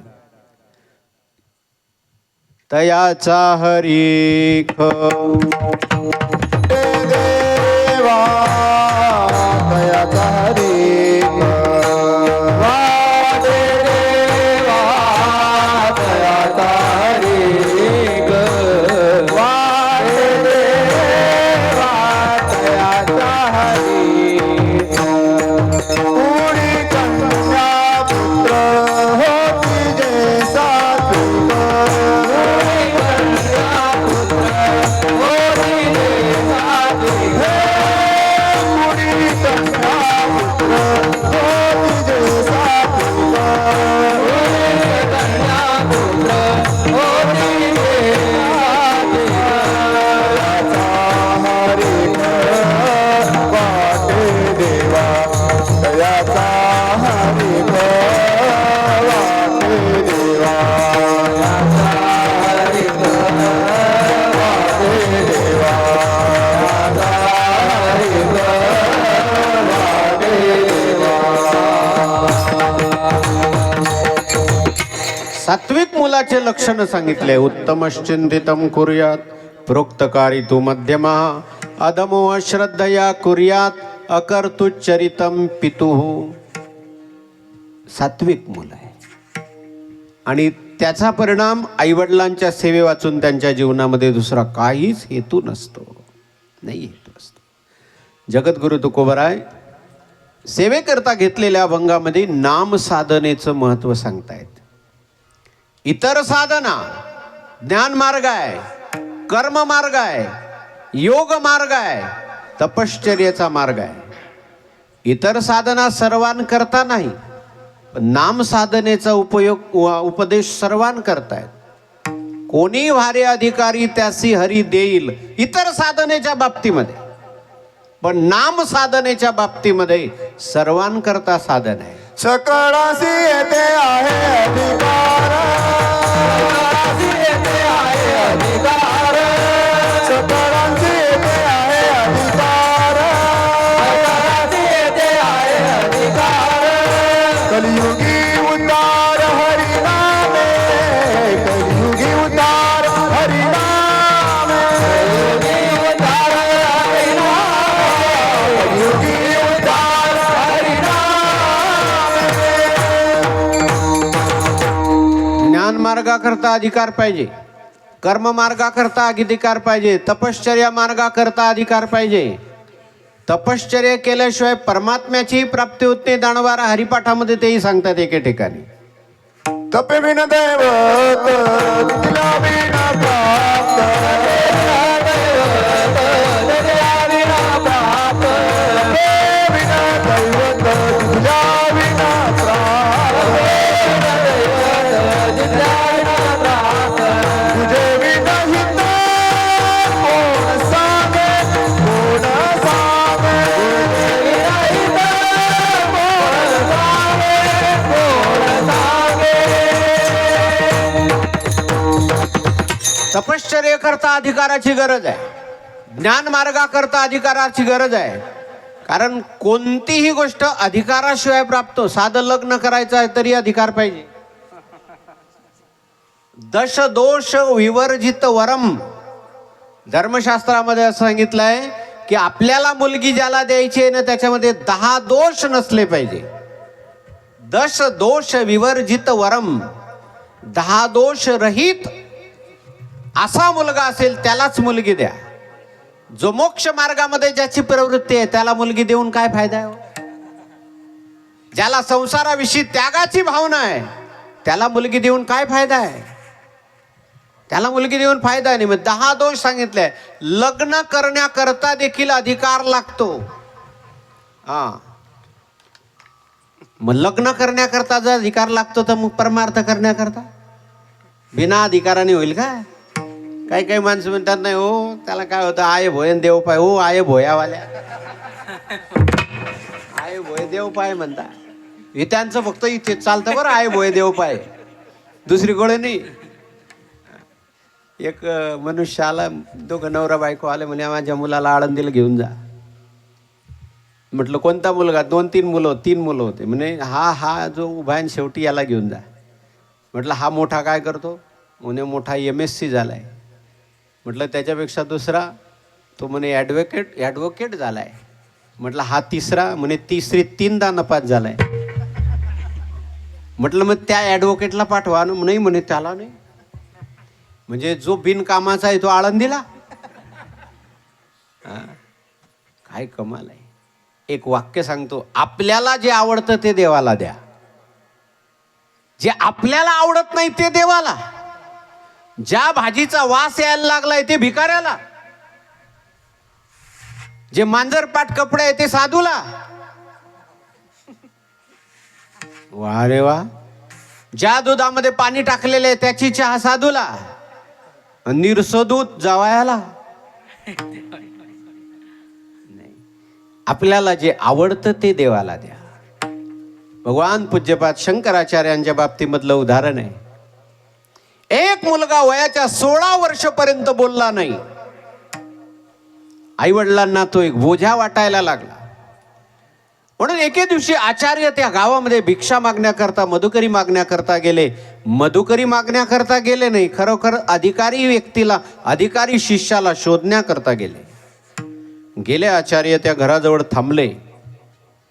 तयाचा हरीख देवा तयाचा हरीख वादे देवा तयाचा हरीख वादे देवा तयाचा हरीख कुणी कन्या पुत्र होती सात्विक मुलाचे लक्षण सांगितले. उत्तमश्चिंतितम कुर्यात प्रोक्तकारी तू मध्यमा अधमो अश्रद्धया कुर्यात अकर्तुचरितम पितुः. सात्विक मुलं आहे आणि त्याचा परिणाम आईवडिलांच्या सेवे वाचून त्यांच्या जीवनामध्ये दुसरा काहीच हेतू नसतो. नाही हेतू असतो. जगद्गुरु तुकोबराय सेवेकरता घेतलेल्या अभंगामध्ये नाम साधनेचं महत्व सांगतायत. इतर साधना ज्ञान मार्ग आहे, कर्म मार्ग आहे, योग मार्ग आहे, तपश्चर्याचा मार्ग आहे. इतर साधना सर्वांकरता नाही, पण नाम साधनेचा उपदेश सर्वांकरतायत. कोणी भारी अधिकारी त्यासी हरी देईल इतर साधनेच्या बाबतीमध्ये, पण नाम साधनेच्या बाबतीमध्ये सर्वांकरता साधन आहे. सकळासी येते आहे अधिकार, सकळासी येते आहे अधिकार, सकळासी येते आहे अधिकार, सकळासी येते आहे अधिकार. कलियुगी उद्धार हरिनामे, कलियुगी उद्धार हरिनामे, कलियुगी उद्धार हरिनामे, कलियुगी उद्धार हरिनामे. ज्ञान मार्गाकरता अधिकार पाहिजे, कर्म मार्गाकरता अधिकार पाहिजे, तपश्चर्या मार्गाकरता अधिकार पाहिजे. तपश्चर्या केल्याशिवाय परमात्म्याची प्राप्ती होत नाही. दानवारा हरिपाठामध्ये तेही सांगतात एके ठिकाणी. तपे बिन दैवत तुझ्या विना प्राप्त, तुझ्या विना प्राप्त, तपे बिन दैवत तुझ्या विना प्राप्त, तुझ्या विना प्राप्त. तुझे विना हित कोण सांगे, कोण सांगे, तुझे विना हित कोण सांगे, कोण सांगे. तपश्चर्येकरता अधिकाराची गरज आहे, ज्ञान मार्गाकरता अधिकाराची गरज आहे. कारण कोणतीही गोष्ट अधिकाराशिवाय प्राप्त. साधं लग्न करायचं आहे तरी अधिकार पाहिजे. दश दोष विवर्जित वरम, धर्मशास्त्रामध्ये असं सांगितलंय की आपल्याला मुलगी ज्याला द्यायची आहे ना त्याच्यामध्ये 10 दोष नसले पाहिजे. दश दोष विवर्जित वरम, 10 दोष रहित असा मुलगा असेल त्यालाच मुलगी द्या. जो मोक्ष मार्गामध्ये ज्याची प्रवृत्ती आहे त्याला मुलगी देऊन काय फायदा आहे? ज्याला संसाराविषयी त्यागाची भावना आहे त्याला मुलगी देऊन काय फायदा आहे? त्याला मुलगी देऊन फायदा नाही. मग 10 दोष सांगितले. लग्न करण्याकरता देखील अधिकार लागतो. मग लग्न करण्याकरता जर अधिकार लागतो तर मग परमार्थ करण्याकरता बिना अधिकाराने होईल का? काही काही माणसं म्हणतात नाही हो त्याला काय होतं आय भोय देव पाय. हो आय भोयावाल्या आय भोय देव पाय म्हणता. हे त्यांचं फक्त इथे चालतं बरं आय भोय देव पाय, दुसरीकडे नाही. एक मनुष्य आला, दोघं नवरा बायको आले, म्हणे माझ्या मुलाला आळंदीला घेऊन जा. म्हटलं कोणता मुलगा? 2-3 मुलं, 3 मुलं होते. म्हणे हा जो उभा आहे शेवटी याला घेऊन जा. म्हटलं हा मोठा काय करतो? म्हणे मोठा MSc झालाय. म्हटलं त्याच्यापेक्षा दुसरा? तो म्हणे ॲडव्होकेट झालाय. म्हटलं हा तिसरा? म्हणे तिसरी 3दा नपास झालाय. म्हटलं मग त्या ॲडव्होकेटला पाठवा. नाही म्हणे त्याला नाही. म्हणजे जो बिनकामाचा आहे तो आळंदीला. काय कमाल आहे. एक वाक्य सांगतो, आपल्याला जे आवडतं ते देवाला द्या, जे आपल्याला आवडत नाही ते देवाला. ज्या भाजीचा वास यायला लागलाय ते भिकाऱ्याला, जे मांजरपाट कपडे आहे ते साधूला. वा रे वा. ज्या दुधामध्ये पाणी टाकलेले आहे त्याची चहा साधूला, निरसदूत जावयाला. नाही, आपल्याला जे आवडतं ते देवाला द्या. भगवान पूज्यपाद शंकराचार्यांच्या बाबतीमधलं उदाहरण आहे. एक मुलगा वयाच्या 16 वर्षपर्यंत बोलला नाही. आई वडिलांना तो एक बोझा वाटायला लागला. म्हणून एके दिवशी आचार्य त्या गावामध्ये भिक्षा मागण्याकरता, मधुकरी मागण्याकरता गेले. मधुकरी मागण्याकरता गेले नाही, खरोखर अधिकारी व्यक्तीला, अधिकारी शिष्याला शोधण्याकरता गेले आचार्य त्या घराजवळ थांबले.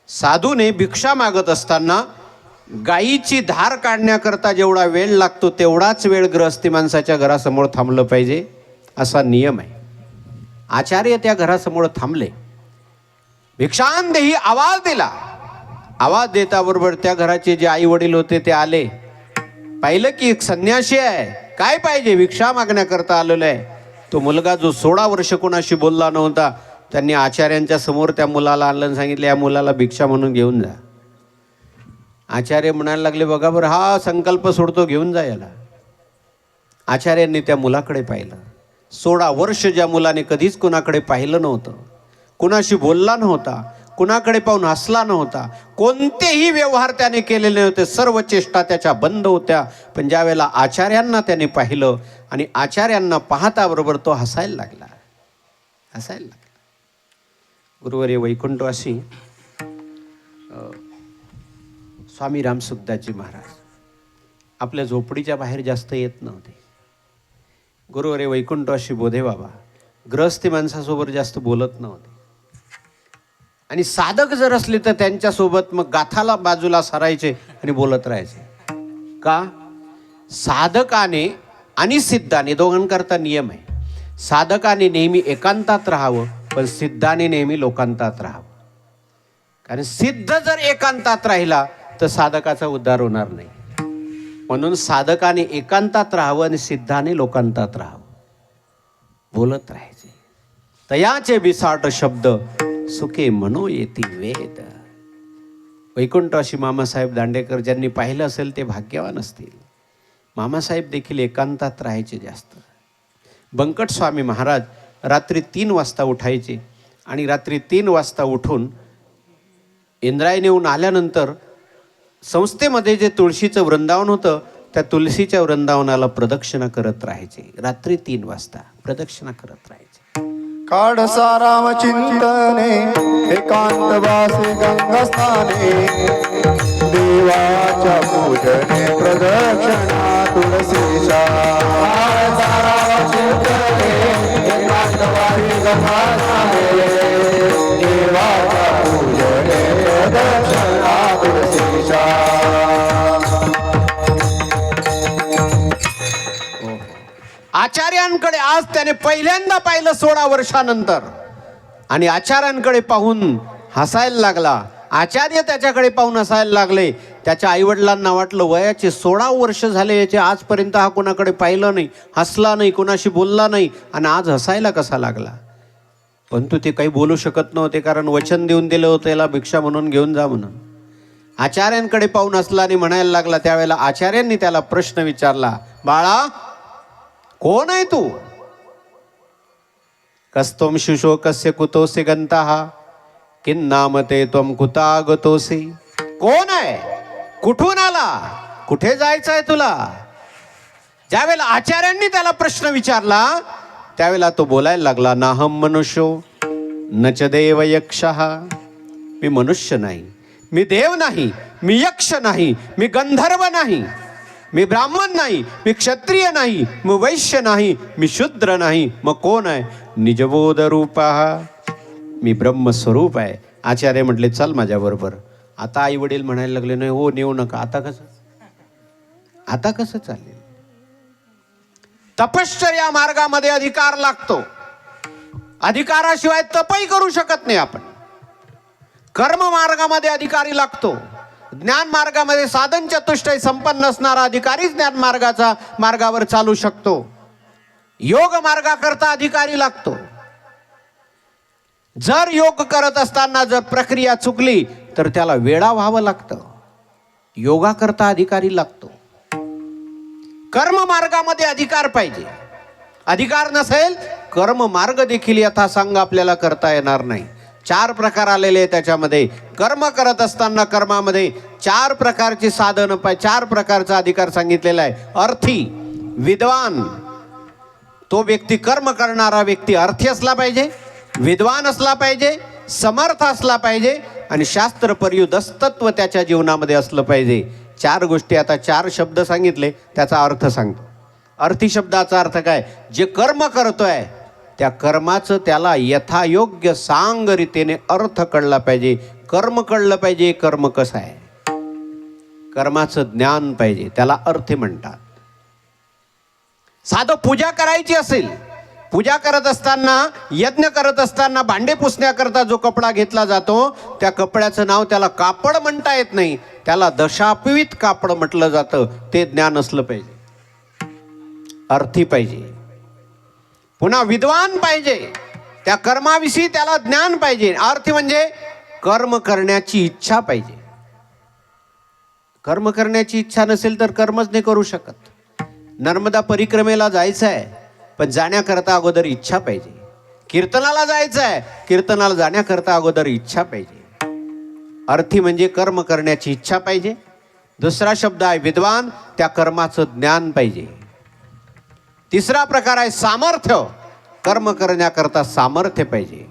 साधूने भिक्षा मागत असताना गायीची धार काढण्याकरता जेवढा वेळ लागतो तेवढाच वेळ गृहस्थी माणसाच्या घरासमोर थांबलं पाहिजे, असा नियम आहे. आचार्य त्या घरासमोर थांबले. भिक्षांदेही आवाज दिला. आवाज देताबरोबर त्या घराचे जे आई वडील होते ते आले. पाहिलं की एक संन्यासी आहे, काय पाहिजे, भिक्षा मागण्याकरता आलेला आहे. तो मुलगा जो 16 वर्ष कोणाशी बोलला नव्हता, त्यांनी आचार्यांच्या समोर त्या मुलाला आणलं आणि सांगितलं, या मुलाला भिक्षा म्हणून घेऊन जा. आचार्य म्हणायला लागले, बघा बरं, हा संकल्प सोडतो, घेऊन जा याला. आचार्यांनी त्या मुलाकडे पाहिलं. 16 वर्ष ज्या मुलाने कधीच कुणाकडे पाहिलं नव्हतं, कुणाशी बोलला नव्हता, कुणाकडे पाहून हसला नव्हता, कोणतेही व्यवहार त्याने केलेले नव्हते, सर्व चेष्टा त्याच्या बंद होत्या. पण ज्या वेळेला आचार्यांना त्याने पाहिलं आणि आचार्यांना पाहताबरोबर तो हसायला लागला. गुरुवर्य वैकुंठवासी स्वामी रामसुखदासजी महाराज आपल्या झोपडीच्या बाहेर जास्त येत नव्हते. गुरुवर्य वैकुंठवासी बोधे बाबा गृहस्थी माणसासोबत जास्त बोलत नव्हते. आणि साधक जर असले तर त्यांच्यासोबत मग गाथाला बाजूला सरायचे आणि बोलत राहायचे. का? साधकाने आणि सिद्धाने दोघांकरता नियम आहे. साधकाने नेहमी एकांतात राहावं, पण सिद्धाने नेहमी लोकांतात राहावं. कारण सिद्ध जर एकांतात राहिला तर साधकाचा उद्धार होणार नाही. म्हणून साधकाने एकांतात राहावं आणि सिद्धाने लोकांतात राहावं, बोलत राहायचे. तयाचे बिसाट शब्द सुखे मनो येती वेद. वैकुंठवासी मामासाहेब दांडेकर ज्यांनी पाहिलं असेल ते भाग्यवान असतील. मामासाहेब देखील एकांतात राहायचे जास्त. बंकट स्वामी महाराज रात्री 3 वाजता उठायचे आणि रात्री 3 वाजता उठून इंद्रायणीहून आल्यानंतर संस्थेमध्ये जे तुळशीचं वृंदावन होतं त्या तुलसीच्या वृंदावनाला प्रदक्षिणा करत राहायचे. रात्री 3 वाजता प्रदक्षिणा करत राहायचे. काढ साराम चिंतने एकांतवासी गंगास्थाने देवाच्या पूजने प्रदक्षिणा तुळशीच्या. काढ साराम चिंतने एकांतवासी गंगास्थाने देवाच्या पूजने प्रदक्षिणा तुळशीच्या. आचार्यांकडे आज त्याने पहिल्यांदा पाहिलं 16 वर्षानंतर आणि आचार्यांकडे पाहून हसायला लागला. आचार्य त्याच्याकडे पाहून हसायला लागले. त्याच्या आईवडिलांना वाटलं वयाचे 16 वर्ष झाले, याचे आजपर्यंत हा कोणाकडे पाहिलं नाही, हसला नाही, कोणाशी बोलला नाही आणि आज हसायला कसा लागला. परंतु ते काही बोलू शकत नव्हते, कारण वचन देऊन दिलं होतं याला भिक्षा म्हणून घेऊन जा म्हणून. आचार्यांकडे पाहून हसला आणि म्हणायला लागला. त्यावेळेला आचार्यांनी त्याला प्रश्न विचारला, बाळा कोण आहे तू? कस्तोम शुशोकस्य कुतोसी गंताः किन्नामते त्वम कुतागतोसी. कोण आहे? कुठून आला? कुठे जायचं आहे तुला? ज्यावेळेला आचार्यांनी त्याला प्रश्न विचारला त्यावेळेला तो बोलायला लागला, नाहम मनुष्यो न च देव यक्षः. मी मनुष्य नाही, मी देव नाही, मी यक्ष नाही, मी गंधर्व नाही, मी ब्राह्मण नाही, मी क्षत्रिय नाही, मी वैश्य नाही, मी शूद्र नाही. मग कोण आहे? निजबोध रूपः, मी ब्रह्मस्वरूप आहे. आचार्य म्हटले चल माझ्याबरोबर. आता आई वडील म्हणायला लागले नाही हो नेऊ नका. आता कसं चालेल? तपश्चर्या मार्गामध्ये अधिकार लागतो. अधिकाराशिवाय तपही करू शकत नाही आपण. कर्म मार्गामध्ये अधिकारी लागतो. ज्ञान मार्गामध्ये साधन चतुष्टय संपन्न असणारा अधिकारी ज्ञान मार्गावर चालू शकतो. योग मार्गाकरता अधिकारी लागतो. जर योग करत असताना जर प्रक्रिया चुकली तर त्याला वेडा व्हावं लागतं. योगाकरता अधिकारी लागतो. कर्म मार्गामध्ये अधिकार पाहिजे. अधिकार नसेल कर्म मार्ग देखील यथासांग आपल्याला करता येणार नाही. 4 प्रकार आलेले आहे त्याच्यामध्ये. कर्म करत असताना कर्मामध्ये 4 प्रकारची साधन 4 प्रकारचा अधिकार सांगितलेला आहे. अर्थी, विद्वान, तो व्यक्ती कर्म करणारा व्यक्ती अर्थी असला पाहिजे, विद्वान असला पाहिजे, समर्थ असला पाहिजे आणि शास्त्र पर्युदस्तत्व त्याच्या जीवनामध्ये असलं पाहिजे. 4 गोष्टी, आता 4 शब्द सांगितले, त्याचा अर्थ सांगतो. अर्थी शब्दाचा अर्थ काय? जे कर्म करतोय त्या कर्माचं त्याला यथायोग्य सांग रीतीने अर्थ कळला पाहिजे, कर्म कळलं पाहिजे. कर्म कसं आहे, कर्माचं ज्ञान पाहिजे, त्याला अर्थ म्हणतात. साधं पूजा करायची असेल, पूजा करत असताना, यज्ञ करत असताना भांडे पुसण्याकरता जो कपडा घेतला जातो त्या कपड्याचं नाव त्याला कापड म्हणता येत नाही, त्याला दशापवित कापड म्हटलं जातं. ते ज्ञान असलं पाहिजे, अर्थी पाहिजे. पुन्हा विद्वान पाहिजे, त्या कर्माविषयी त्याला ज्ञान पाहिजे. अर्थी म्हणजे कर्म करण्याची इच्छा पाहिजे. कर्म करण्याची इच्छा नसेल तर कर्मच नाही करू शकत. नर्मदा परिक्रमेला जायचं आहे, पण जाण्याकरता अगोदर इच्छा पाहिजे. कीर्तनाला जायचं आहे, कीर्तनाला जाण्याकरता अगोदर इच्छा पाहिजे. अर्थी म्हणजे कर्म करण्याची इच्छा पाहिजे. दुसरा शब्द आहे विद्वान, त्या कर्माचं ज्ञान पाहिजे. तिसरा प्रकार आहे सामर्थ्य, कर्म करण्याकरता सामर्थ्य पाहिजे.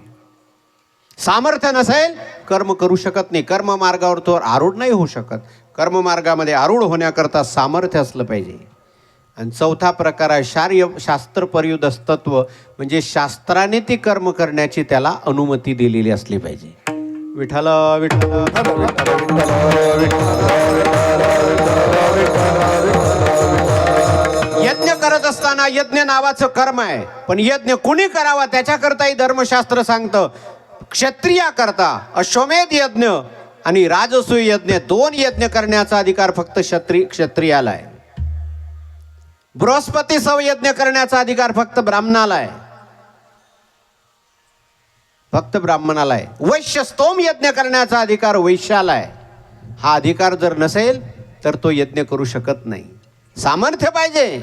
सामर्थ्य नसेल कर्म करू शकत नाही. कर्म मार्गावर तो आरूढ नाही होऊ शकत. कर्म मार्गामध्ये आरूढ होण्याकरता सामर्थ्य असलं पाहिजे. आणि चौथा प्रकार आहे शास्त्र पर्युदस्तत्व, म्हणजे शास्त्राने ते कर्म करण्याची त्याला अनुमती दिलेली असली पाहिजे. विठ्ठल विठ्ठल यज्ञ करत असताना यज्ञ नावाचं कर्म आहे, पण यज्ञ कुणी करावा त्याच्याकरताही धर्मशास्त्र सांगतं. क्षत्रिया करता अश्वमेध यज्ञ आणि राजसूय यज्ञ, 2 यज्ञ करण्याचा अधिकार फक्त क्षत्रियाला आहे. बृहस्पती सव यज्ञ करण्याचा अधिकार फक्त ब्राह्मणाला आहे, फक्त ब्राह्मणाला आहे. वैश्य स्तोम यज्ञ करण्याचा अधिकार वैश्याला आहे. हा अधिकार जर नसेल तर तो यज्ञ करू शकत नाही. सामर्थ्य पाहिजे.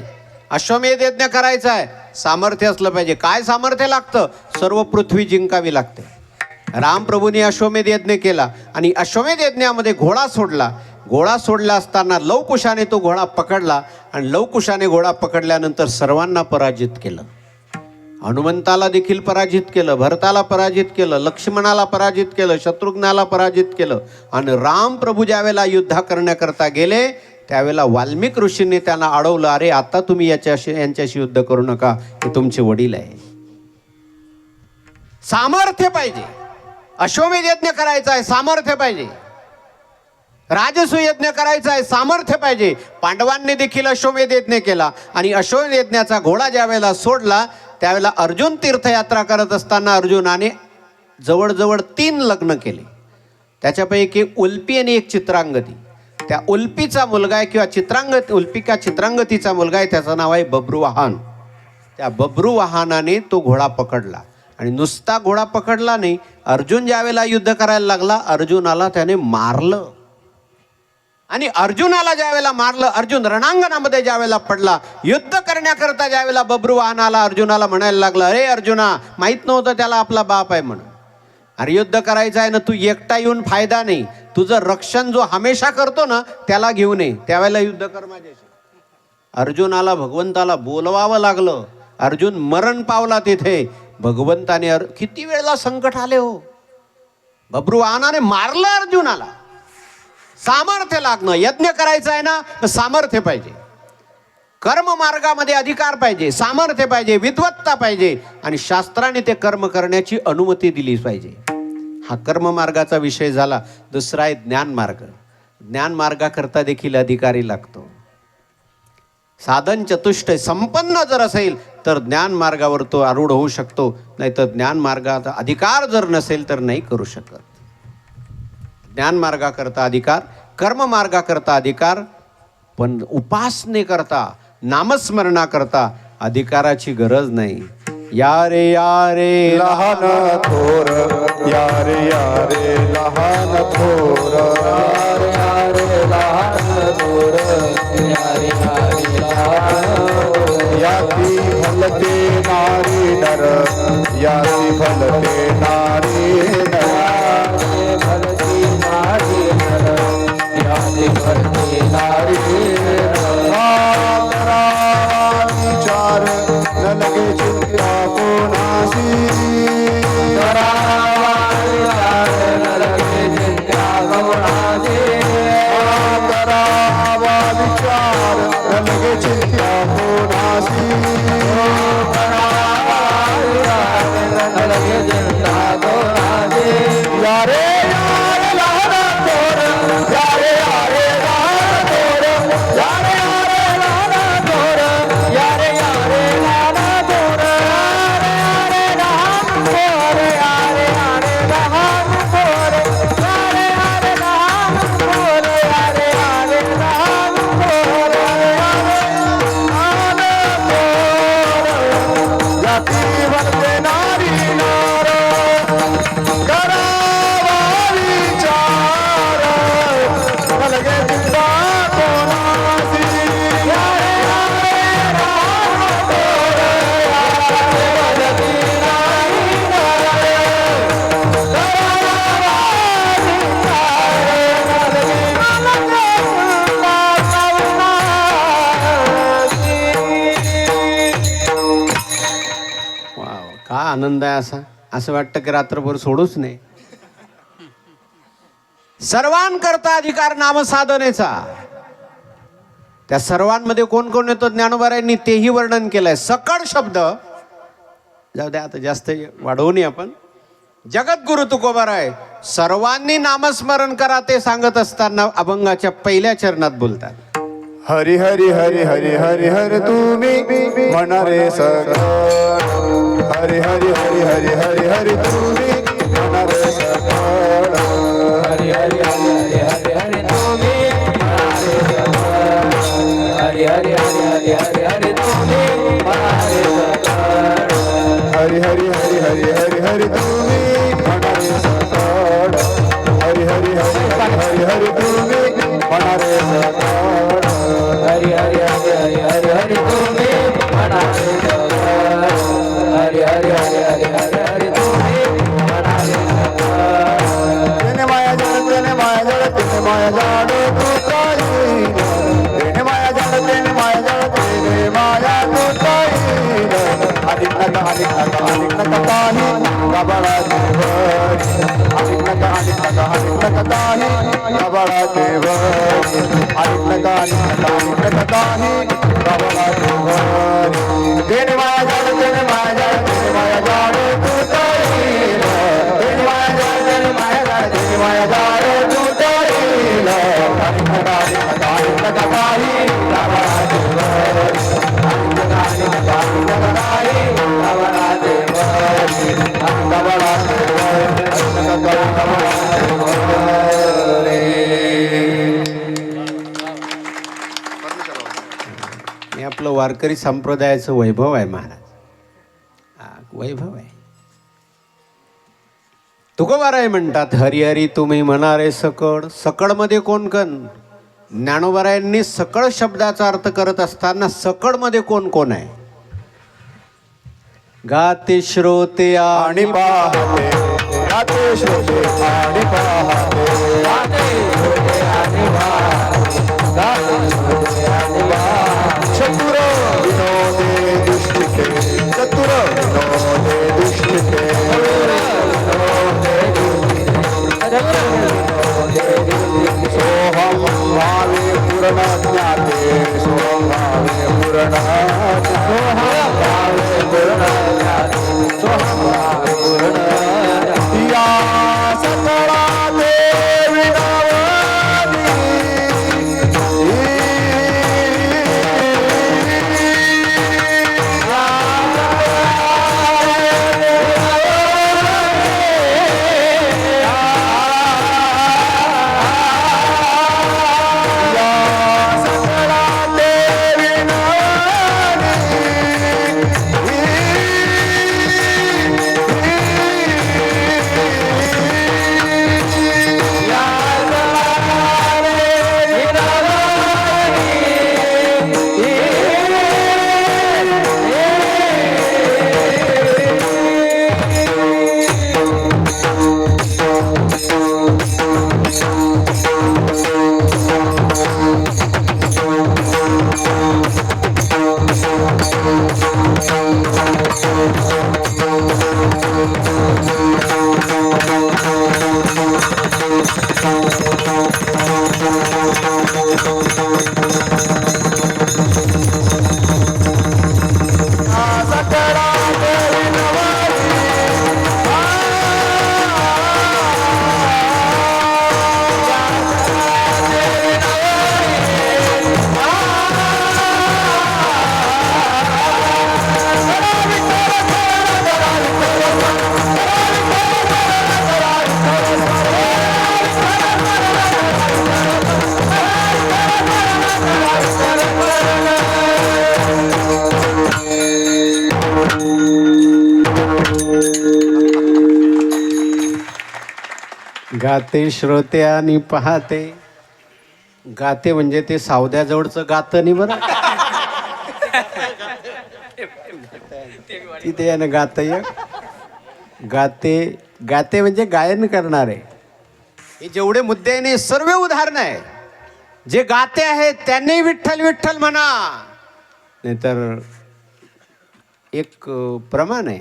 अश्वमेध यज्ञ करायचा आहे, सामर्थ्य असलं पाहिजे. काय सामर्थ्य लागतं? सर्व पृथ्वी जिंकावी लागते. रामप्रभूंनी अश्वमेध यज्ञ केला आणि अश्वमेध यज्ञामध्ये घोडा सोडला. घोडा सोडला असताना लवकुशाने तो घोडा पकडला आणि लवकुशाने घोडा पकडल्यानंतर सर्वांना पराजित केलं. हनुमंताला देखील पराजित केलं, भरताला पराजित केलं, लक्ष्मणाला पराजित केलं, शत्रुघ्नाला पराजित केलं. आणि रामप्रभू ज्यावेळेला युद्ध करण्याकरता गेले त्यावेळेला वाल्मिक ऋषींनी त्यांना अडवलं, अरे आता तुम्ही यांच्याशी युद्ध करू नका, हे तुमचे वडील आहे. सामर्थ्य पाहिजे. अश्वमेध यज्ञ करायचा आहे, सामर्थ्य पाहिजे. राजसूय यज्ञ करायचा आहे, सामर्थ्य पाहिजे. पांडवांनी देखील अश्वमेध यज्ञ केला आणि अश्वमेध यज्ञाचा घोडा ज्यावेळेला सोडला त्यावेळेला अर्जुन तीर्थयात्रा करत असताना अर्जुनाने जवळजवळ 3 लग्न केले. त्याच्यापैकी उल्पी आणि एक चित्रांगती. त्या उल्पीचा मुलगा आहे किंवा उल्पिका चित्रांगतीचा मुलगा आहे, त्याचं नाव आहे बब्रुवाहन. त्या बब्रुवाहनाने तो घोडा पकडला आणि नुसता घोडा पकडला नाही, अर्जुन ज्यावेळेला युद्ध करायला लागला अर्जुनाला त्याने मारलं. आणि अर्जुनाला ज्यावेळेला मारलं, अर्जुन रणांगणामध्ये ज्यावेळेला पडला, युद्ध करण्याकरता ज्यावेळेला बब्रुवाहनाला अर्जुनाला म्हणायला लागला, अरे अर्जुना, माहीत नव्हतं त्याला आपला बाप आहे म्हणून. अरे युद्ध करायचं आहे ना, तू एकटा येऊन फायदा नाही, तुझं रक्षण जो हमेशा करतो ना त्याला घेऊन ये, त्यावेळेला युद्ध कर माझ्याशी. अर्जुनाला भगवंताला बोलवावं लागलं. अर्जुन मरण पावला तिथे. भगवंताने किती वेळेला संकट आले हो, बब्रुवाहनाने मारलं अर्जुनाला. सामर्थ्य लागणं. यज्ञ करायचं आहे ना, सामर्थ्य पाहिजे. कर्म मार्गामध्ये अधिकार पाहिजे, सामर्थ्य पाहिजे, विद्वत्ता पाहिजे आणि शास्त्राने ते कर्म करण्याची अनुमती दिली पाहिजे. हा कर्म मार्गाचा विषय झाला. दुसरा आहे ज्ञान मार्ग. ज्ञान मार्गाकरता देखील अधिकारी लागतो. साधन चतुष्टय संपन्न जर असेल तर ज्ञान मार्गावर तो आरूढ होऊ शकतो, नाहीतर ज्ञान मार्गाचा अधिकार जर नसेल तर नाही करू शकत. ज्ञान मार्गाकरता अधिकार, कर्म मार्गाकरता अधिकार, पण उपासनेकरता, नामस्मरणाकरता अधिकाराची गरज नाही. या रे लहान थोर, या रे लहान थोर, या रे लहान थोर, याती भलते नारी नर, याती भलते नारी नर, भलती नारी नर, याती भलते नारी विचार न लगे चिंता कोणासी, न लगे चिंता कोणासी, लगे चिंता कोणासी लगे जनता कोणाचे यारे यार लहरा तोर यारे यारे लहरा तोर यारे यारे लहरा तोर यारे यारे लहरा तोर यारे राम तोर यारे यारे राम तोर यारे यारे राम तोर यारे यारे राम तोर यारे तोर जाती बनते नारी नार करावारी चार लगे चिंता कोणासी यारे यारे राम तोर यारे बनती नारी नार करावारी चार लगे वाव, का आनंद आहे असा. असं वाटतं की रात्रभर सोडूच नाही. सर्वांकरता अधिकार नामसाधनेचा. त्या सर्वांमध्ये कोण कोण येतो ज्ञानोबारायांनी तेही वर्णन केलंय. सकळ शब्द जाऊ द्या, आता जास्त वाढवू नये आपण. जगद्गुरु तुकोबाराय सर्वांनी नामस्मरण करा ते सांगत असताना अभंगाच्या पहिल्या चरणात बोलतात. हरी हरी हरी हरी हरी हरी तुम्ही म्हणा सगळ हरी हरी हरी हरी हरी हरी तुम्ही म्हणा सगळ हरी हरी हरी हरी हरी हरी तुम्ही हरी हरी हरी हरी हरी हरी तुम्ही हरी हरी हरी हरी हरी हरी तुम्ही म्हणा सगळ हरी हरी हरी हरी हरी तुम्ही म्हणा सगळ हरी हरी हरी हरी हरी हरी तुम्ही म्हणाले हरी हरी हरी हरी हरी हरी तुम्ही म्हणाले तेने माया जाड तेने माया जाड तेने माया जाड तू काही तेने माया जाड तेने माया जाड तेने माया तू काही अधिक नका अधिक नका अधिक नका काही गबाळा देवरी अधिक नका अधिक नका अधिक नका काही गबाळा देवरी अधिक नका अधिक नका अधिक नका काही गबाळा देवरी तेने माया जाड तेने माया जाड तेने माया जाड तू काही तेने माया जाड तेने माया जाड तेने माया जाड तू काही अधिक नका अधिक नका अधिक नका काही गबाळा देवरी अधिक नका अधिक नका अधिक नका काही गबाळा देवरी गबाळा देवरी अधिक नका गबाळा देवरी. हे आपलं वारकरी संप्रदायाचं वैभव आहे महाराज. हा, वैभव आहे. तुकोबाराय म्हणतात हरी हरी तुम्ही म्हणारे सकळ. सकळ मध्ये कोण कोण? ज्ञानोबारायांनी सकळ शब्दाचा अर्थ करत असताना सकळ मध्ये कोण कोण आहे? गाते श्रोते आणि पाहते गाते श्रोते आणि पाहते गाते श्रोते आणि पाहते चतुर विनोदे दृष्टिके चतुर विनोदे दृष्टिके सोहम भावे पूर्ण ज्ञाते सोहम भावे पूर्ण सोहम भावे पूर्ण सोहम भावे पूर्ण या सकळा देवी गाते श्रोते आणि पाहते. गाते म्हणजे ते सावद्याजवळचं गातं नाही बरं. तिथे यानं गात गाते. गाते म्हणजे गायन करणारे. हे जेवढे मुद्दे आहे सर्व उदाहरण आहे. जे गाते आहेत त्यांनी विठ्ठल विठ्ठल म्हणा. नाहीतर एक प्रमाण आहे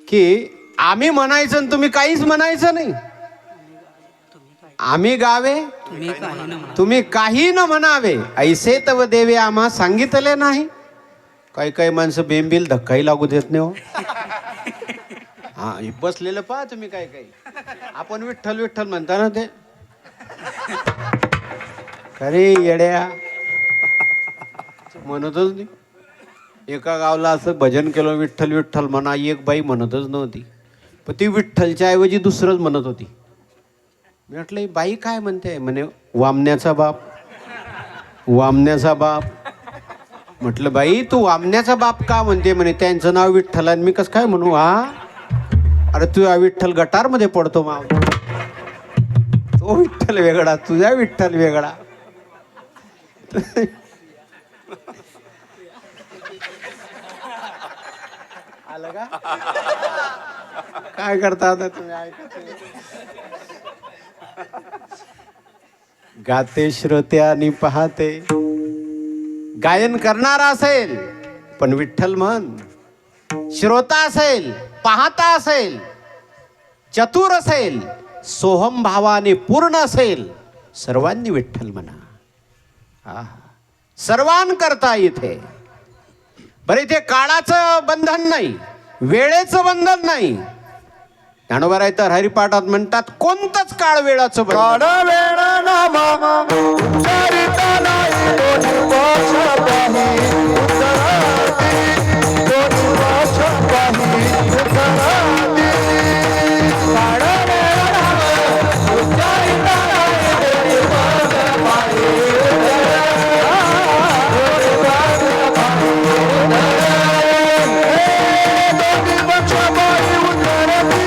की आम्ही म्हणायचं आणि तुम्ही काहीच म्हणायचं नाही. आम्ही गावे तुम्ही काही न म्हणावे ऐसे तव देवे आम्हा सांगितले नाही. काही काही माणसं बेंबील धक्काही लागू देत नाही हो. हा बसलेलं पहा तुम्ही. काय काही आपण विठ्ठल विठ्ठल म्हणता ना ते खरे येड्या म्हणतच नाही. एका गावला असं भजन केलं विठ्ठल विठ्ठल म्हणा. एक बाई म्हणतच नव्हती पण ती विठ्ठलच्या ऐवजी दुसरंच म्हणत होती. मी म्हटलं ही बाई काय म्हणते. म्हणे वामण्याचा बाप वामण्याचा बाप. म्हटलं बाई तू वामण्याचा बाप का म्हणते. म्हणे त्यांचं नाव विठ्ठल आणि मी कसं काय म्हणू. हा अरे तुझा विठ्ठल गटारमध्ये पडतो माव. तो विठ्ठल वेगळा तुझा विठ्ठल वेगळा. आलं का. काय करता आता तुम्ही ऐकत. गाते श्रोते आणि पाहते. गायन करणारा असेल पण विठ्ठल म्हण. श्रोता असेल पाहता असेल चतुर असेल सोहम भावाने पूर्ण असेल सर्वांनी विठ्ठल म्हणा. सर्वांकरता इथे बरं इथे काळाचं बंधन नाही वेळेचं बंधन नाही. ज्ञानोबा राय तर हरिपाठात म्हणतात कोणतंच काळ वेळाचं बंधन. काळ वेळ नामा उच्चारिता नाही दोन्ही भाषा पाही उत्तराती दोन्ही भाषा पाही उत्तराती. काळ वेळ नामा उच्चारिता नाही दोन्ही भाषा पाही दोन्ही भाषा पाही उत्तराती.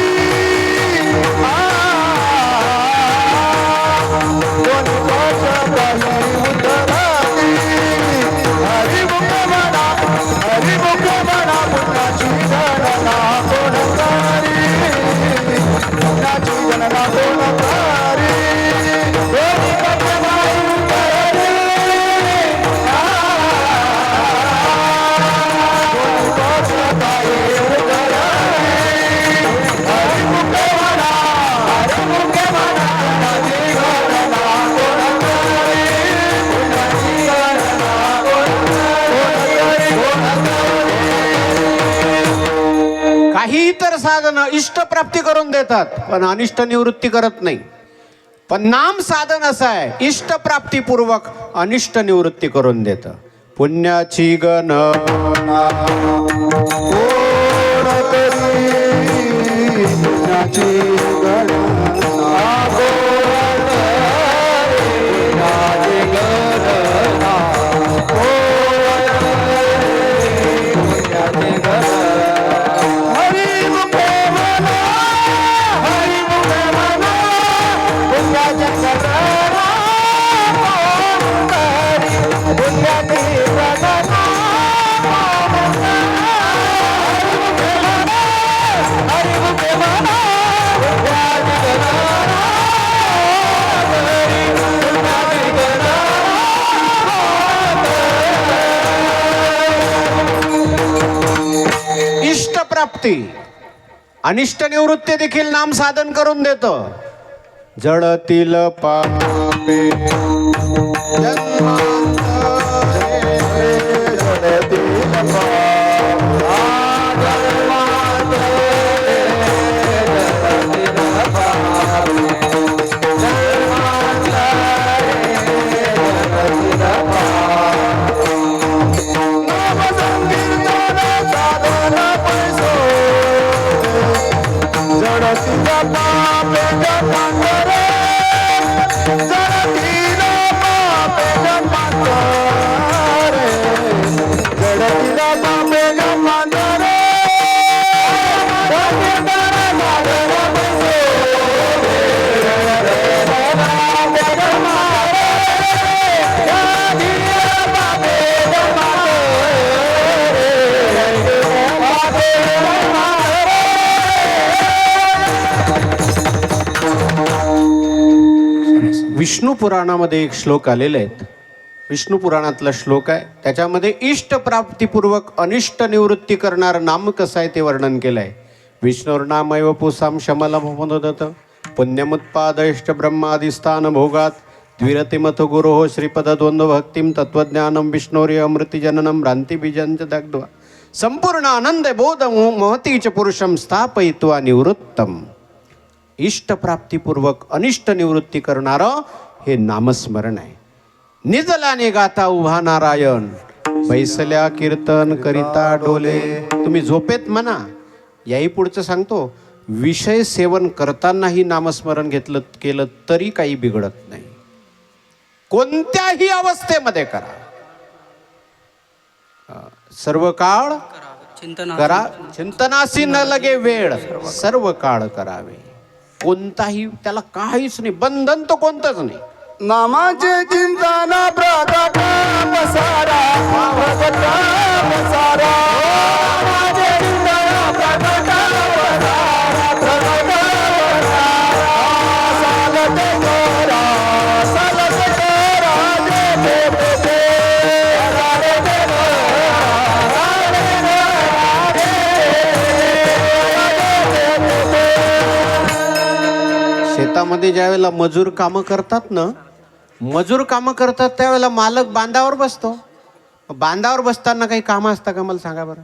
काही इतर साधन इष्टप्राप्ती करून देतात पण अनिष्ट निवृत्ती करत नाही. पण नाम साधन असं आहे इष्टप्राप्तीपूर्वक अनिष्ट निवृत्ती करून देतं. पुण्याची गणना पुण्याची इष्टप्राप्ती अनिष्ट निवृत्ती देखील नाम साधन करून देतं. जडतील पापे जडतील पापे विष्णू पुराणामध्ये एक श्लोक आलेले आहेत. विष्णू पुराणातला श्लोक आहे. त्याच्यामध्ये इष्टप्राप्तीपूर्वक अनिष्ट निवृत्ती करणारं नाम कसं आहे ते वर्णन केलं आहे. विष्णुर्नामैव पुसां शमलमोदत पुण्यमुत्पादयश्च ब्रह्मादिस्थान भोगात द्विरतिमथ गुरोः श्रीपदद्वंद्वभक्तिं तत्त्वज्ञानं विष्णोर्य अमृतिजननं भ्रान्तिबीजञ्च दग्ध्वा संपूर्ण आनंद बोध महतीच पुरुषं स्थापयित्वा निवृत्तम. इष्टप्राप्तीपूर्वक अनिष्ट निवृत्ती करणारं हे नामस्मरण आहे. निजलाने गाता उभा नारायण बैसल्या कीर्तन करिता डोले. तुम्ही झोपेत म्हणा. याही पुढचं सांगतो, विषय सेवन करतानाही नामस्मरण केलं तरी काही बिघडत नाही. कोणत्याही अवस्थेमध्ये करा. सर्व काळ करा चिंतनासी न लगे वेळ. सर्व काळ करावे. कोणताही त्याला काहीच नाही, बंधन तर कोणतंच नाही. नामाचे चिंतन प्रगट पसारा प्रगट पसारा. नामाचे चिंतन प्रगट पसारा प्रगट पसारा. सालत करा सालत करा जे ते ते रे ते शेतामध्ये ज्या वेळेला मजूर कामं करतात ना, मजूर कामं करतात त्यावेळेला मालक बांधावर बसतो. बांधावर बसताना काही कामं असतं का मला सांगा बरं.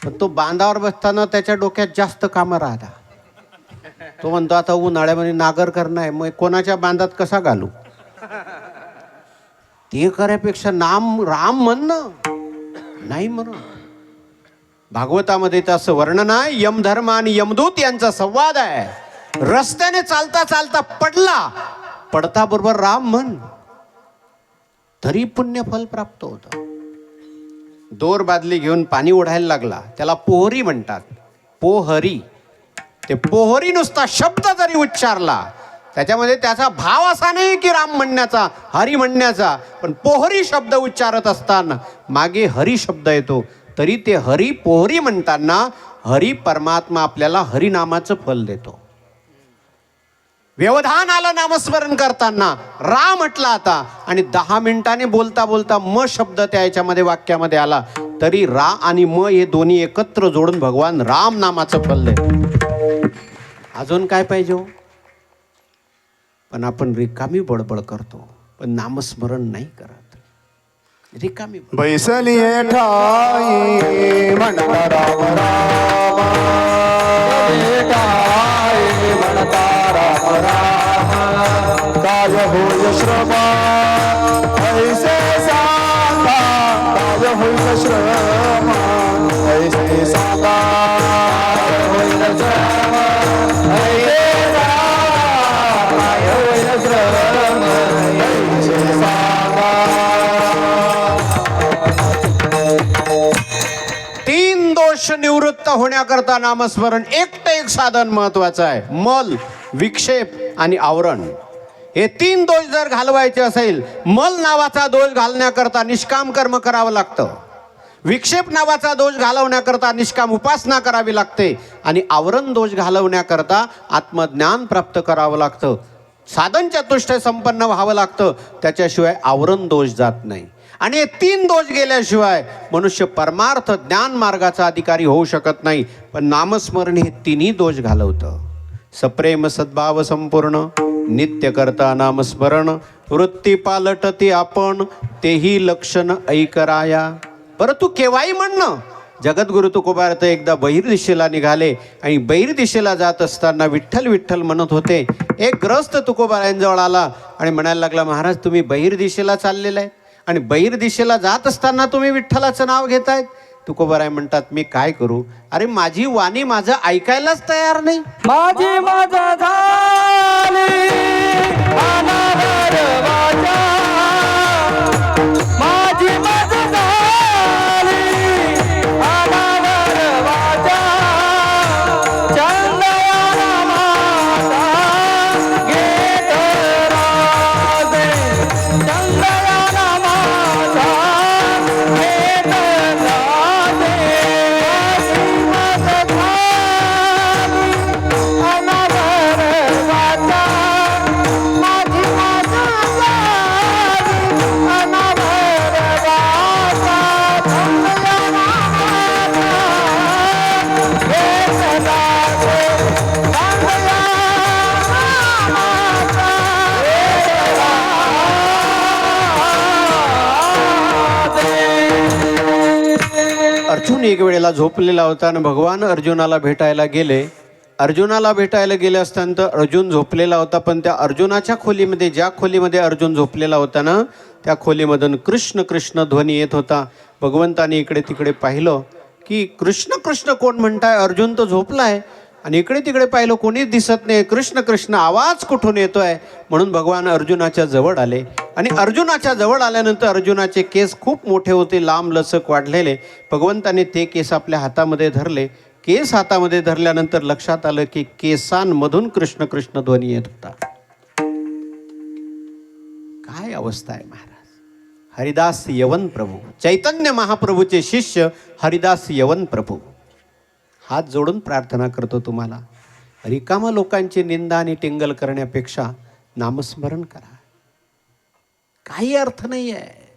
पण तो बांधावर बसताना त्याच्या डोक्यात जास्त कामं राहतात. तो म्हणतो आता उन्हाळ्यामध्ये नागर करणं आहे, मग कोणाच्या बांधात कसा घालू. ते करायपेक्षा राम म्हणणं नाही म्हणून. भागवतामध्ये तसं वर्णन आहे. यमधर्म आणि यमदूत यांचा संवाद आहे. रस्त्याने चालता चालता पडता बरोबर राम म्हण, तरी पुण्यफल प्राप्त होतं. दोर बादली घेऊन पाणी ओढायला लागला, त्याला पोहरी म्हणतात. पोहरी. ते पोहरी नुसता शब्द जरी उच्चारला त्याच्यामध्ये त्याचा भाव असा नाही की राम म्हणण्याचा हरी म्हणण्याचा, पण पोहरी शब्द उच्चारत असताना मागे हरी शब्द येतो. तरी ते हरी पोहरी म्हणताना हरी परमात्मा आपल्याला हरिनामाचं फल देतो. व्यवधान आलं नामस्मरण करताना, रा म्हटला आता आणि 10 मिनिटांनी बोलता बोलता म शब्द त्या याच्यामध्ये वाक्यामध्ये आला, तरी रा आणि म हे दोन्ही एकत्र जोडून भगवान राम नामाचं फल देतो. अजून काय पाहिजे हो. पण आपण रिकामी बडबड करतो, पण नामस्मरण नाही करत. रिकामी बैसली ठाई म्हणता राम राम. ठाई म्हणता राम राम. काय होय श्रमा ऐसे सांगा. काय होय श्रमा ऐसे सांगा. होईल श्रमा ऐसे सांगा. काय होईल श्रमा ऐसे सांगा. 3 दोष निवृत्त होण्याकरता नामस्मरण एकटं एक साधन महत्वाचं आहे. मल, विक्षेप आणि आवरण. हे 3 दोष जर घालवायचे असेल, मल नावाचा दोष घालण्याकरता निष्काम कर्म करावं लागतं. विक्षेप नावाचा दोष घालवण्याकरता निष्काम उपासना करावी लागते. आणि आवरण दोष घालवण्याकरता आत्मज्ञान प्राप्त करावं लागतं. साधन चतुष्टय संपन्न व्हावं लागतं. त्याच्याशिवाय आवरण दोष जात नाही. आणि हे 3 दोष गेल्याशिवाय मनुष्य परमार्थ ज्ञान मार्गाचा अधिकारी होऊ शकत नाही. पण नामस्मरण हे 3ही दोष घालवतं. सप्रेम सद्भाव संपूर्ण नित्य करता नामस्मरण. वृत्ती पालटती आपण तेही लक्षण ऐकराया. बरं तू केव्हाही म्हणणं. जगद्गुरु तुकोबारात एकदा बहिर्दिशेला निघाले आणि बहिर्दिशेला जात असताना विठ्ठल विठ्ठल म्हणत होते. एक ग्रस्त तुकोबारायांजवळ आला आणि म्हणायला लागला, महाराज तुम्ही बहिर्दिशेला चाललेला आहे आणि बहिर्दिशेला जात असताना तुम्ही विठ्ठलाचं नाव घेतायत. तुकोबाराय म्हणतात, मी काय करू. अरे माझी वाणी माझं ऐकायलाच तयार नाही. माझी माझा झाली अनावर वाचा. माझी माझा झाली अनावर वाचा. चंदयाला माझा घेत राजे. चंदयाला माझा घेत राजे. माझी माझा झाली अनावर वाचा. माझी माझा अर्जुन एक वेळेला झोपलेला होता आणि भगवान अर्जुनाला भेटायला गेले. अर्जुनाला भेटायला गेले असताना अर्जुन झोपलेला होता, पण त्या अर्जुनाच्या खोलीमध्ये, ज्या खोलीमध्ये अर्जुन झोपलेला होता ना, त्या खोलीमधून कृष्ण कृष्ण ध्वनी येत होता. भगवंताने इकडे तिकडे पाहिलं की कृष्ण कृष्ण कोण म्हणताय, अर्जुन तो झोपलाय. आणि इकडे तिकडे पाहिलं कोणीच दिसत नाही, कृष्ण कृष्ण आवाज कुठून येतोय. म्हणून भगवान अर्जुनाच्या जवळ आले. आणि अर्जुनाच्या जवळ आल्यानंतर अर्जुनाचे केस खूप मोठे होते, लांब लचक वाढलेले. भगवंताने ते केस आपल्या हातामध्ये धरले. केस हातामध्ये धरल्यानंतर लक्षात आलं की केसांमधून कृष्ण कृष्ण ध्वनी येत होता. काय अवस्था आहे महाराज. हरिदास यवन प्रभू, चैतन्य महाप्रभूचे शिष्य हरिदास यवन प्रभू. हात जोडून प्रार्थना करतो तुम्हाला, रिकामा लोकांची निंदा आणि टिंगल करण्यापेक्षा नामस्मरण करा. काही अर्थ नाही आहे.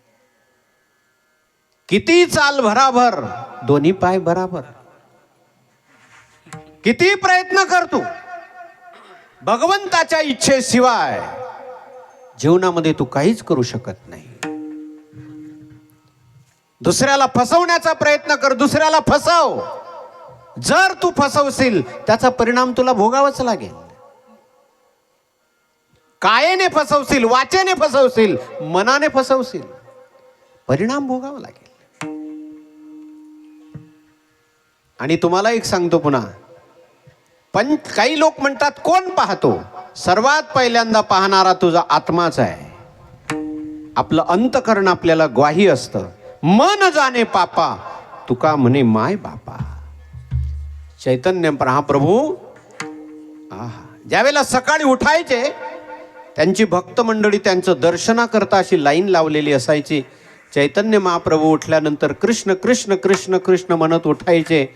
किती चाल भराभर, दोन्ही पाय बराबर. किती प्रयत्न करतो, भगवंताच्या इच्छेशिवाय जीवनामध्ये तू काहीच करू शकत नाही. दुसऱ्याला फसवण्याचा प्रयत्न कर, दुसऱ्याला फसव. जर तू फसवशील त्याचा परिणाम तुला भोगावाच लागेल. कायेने फसवशील, वाचेने फसवशील, मनाने फसवशील, परिणाम भोगावा लागेल. आणि तुम्हाला एक सांगतो पुन्हा, पण काही लोक म्हणतात कोण पाहतो, सर्वात पहिल्यांदा पाहणारा तुझा आत्माच आहे. आपलं अंतकरण आपल्याला ग्वाही असतं. मन जाणे पापा, तुका म्हणे माय बापा. चैतन्य महाप्रभू ज्यावेळेला सकाळी उठायचे, त्यांची भक्त मंडळी त्यांचं दर्शनाकरता अशी लाईन लावलेली असायची. चैतन्य महाप्रभू उठल्यानंतर कृष्ण कृष्ण कृष्ण कृष्ण म्हणत उठायचे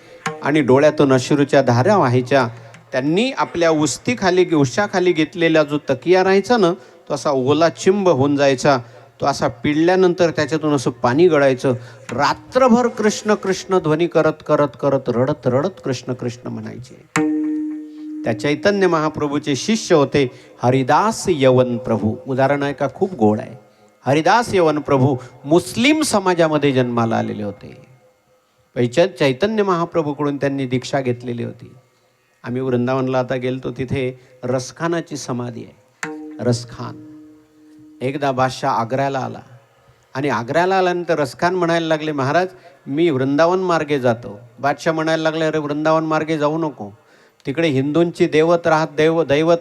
आणि डोळ्यातून अश्रूच्या धारा व्हायच्या. त्यांनी आपल्या उशाखाली घेतलेला जो तकिया राहायचा ना, तो असा ओला चिंब होऊन जायचा. तो असा पिळल्यानंतर त्याच्यातून असं पाणी गळायचं. रात्रभर कृष्ण कृष्ण ध्वनी करत करत करत रडत रडत कृष्ण कृष्ण म्हणायचे. त्या चैतन्य महाप्रभूचे शिष्य होते हरिदास यवन प्रभू. उदाहरण आहे का, खूप गोड आहे. हरिदास यवन प्रभू मुस्लिम समाजामध्ये जन्माला आलेले होते. चैतन्य महाप्रभूकडून त्यांनी दीक्षा घेतलेली होती. आम्ही वृंदावनला आता गेलतो, तिथे रसखानाची समाधी आहे. रसखान एकदा बादशाह आग्र्याला आला आणि आग्र्याला आल्यानंतर रसखान म्हणायला लागले, महाराज मी वृंदावन मार्गे जातो. बादशाह म्हणायला लागले, अरे वृंदावन मार्गे जाऊ नको, तिकडे हिंदूंची दैवत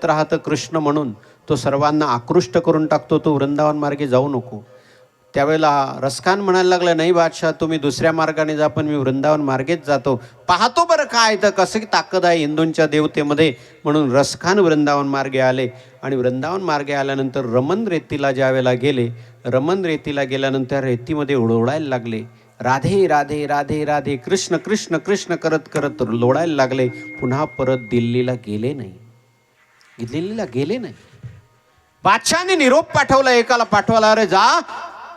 राहतं कृष्ण म्हणून, तो सर्वांना आकृष्ट करून टाकतो, तो वृंदावन मार्गे जाऊ नको. त्यावेळेला रसखान म्हणायला लागला, नाही बादशाह तुम्ही दुसऱ्या मार्गाने जा, पण मी वृंदावन मार्गेच जातो, पाहतो बरं काय तर कसं ताकद आहे हिंदूंच्या देवतेमध्ये. म्हणून रसखान वृंदावन मार्गे आले. आणि वृंदावन मार्गे आल्यानंतर रमन रेतीला ज्यावेळेला गेले, रमन रेतीला गेल्यानंतर रेतीमध्ये लोळायला लागले. राधे राधे राधे राधे कृष्ण कृष्ण कृष्ण करत करत लोळायला लागले. पुन्हा परत दिल्लीला गेले नाही. बादशाहने निरोप पाठवला, एकाला पाठवला, अरे जा,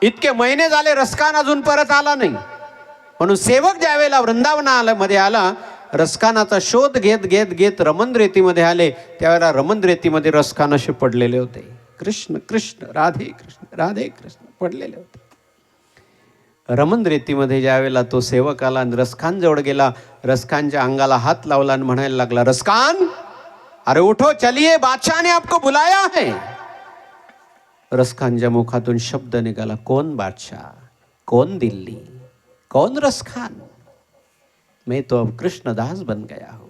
इतके महिने झाले रसखान अजून परत आला नाही. म्हणून सेवक ज्यावेळेला वृंदावनामध्ये आला, रसखानाचा शोध घेत घेत घेत रमन रेतीमध्ये आले. त्यावेळेला रमन रेतीमध्ये रसखान असे पडलेले होते. कृष्ण कृष्ण राधे कृष्ण पडलेले होते. रमन रेतीमध्ये ज्यावेळेला तो सेवक आला आणि रसखान जवळ गेला, रसखानच्या अंगाला हात लावला आणि म्हणायला लागला, रसखान अरे उठो, चलिए, बादशाह ने आपको बुलाया है. रसखानच्या मुखातून शब्द निघाला, कौन बादशाह, कौन दिल्ली, कौन रसखान, मैं तो अब कृष्णदास बन गया हूं.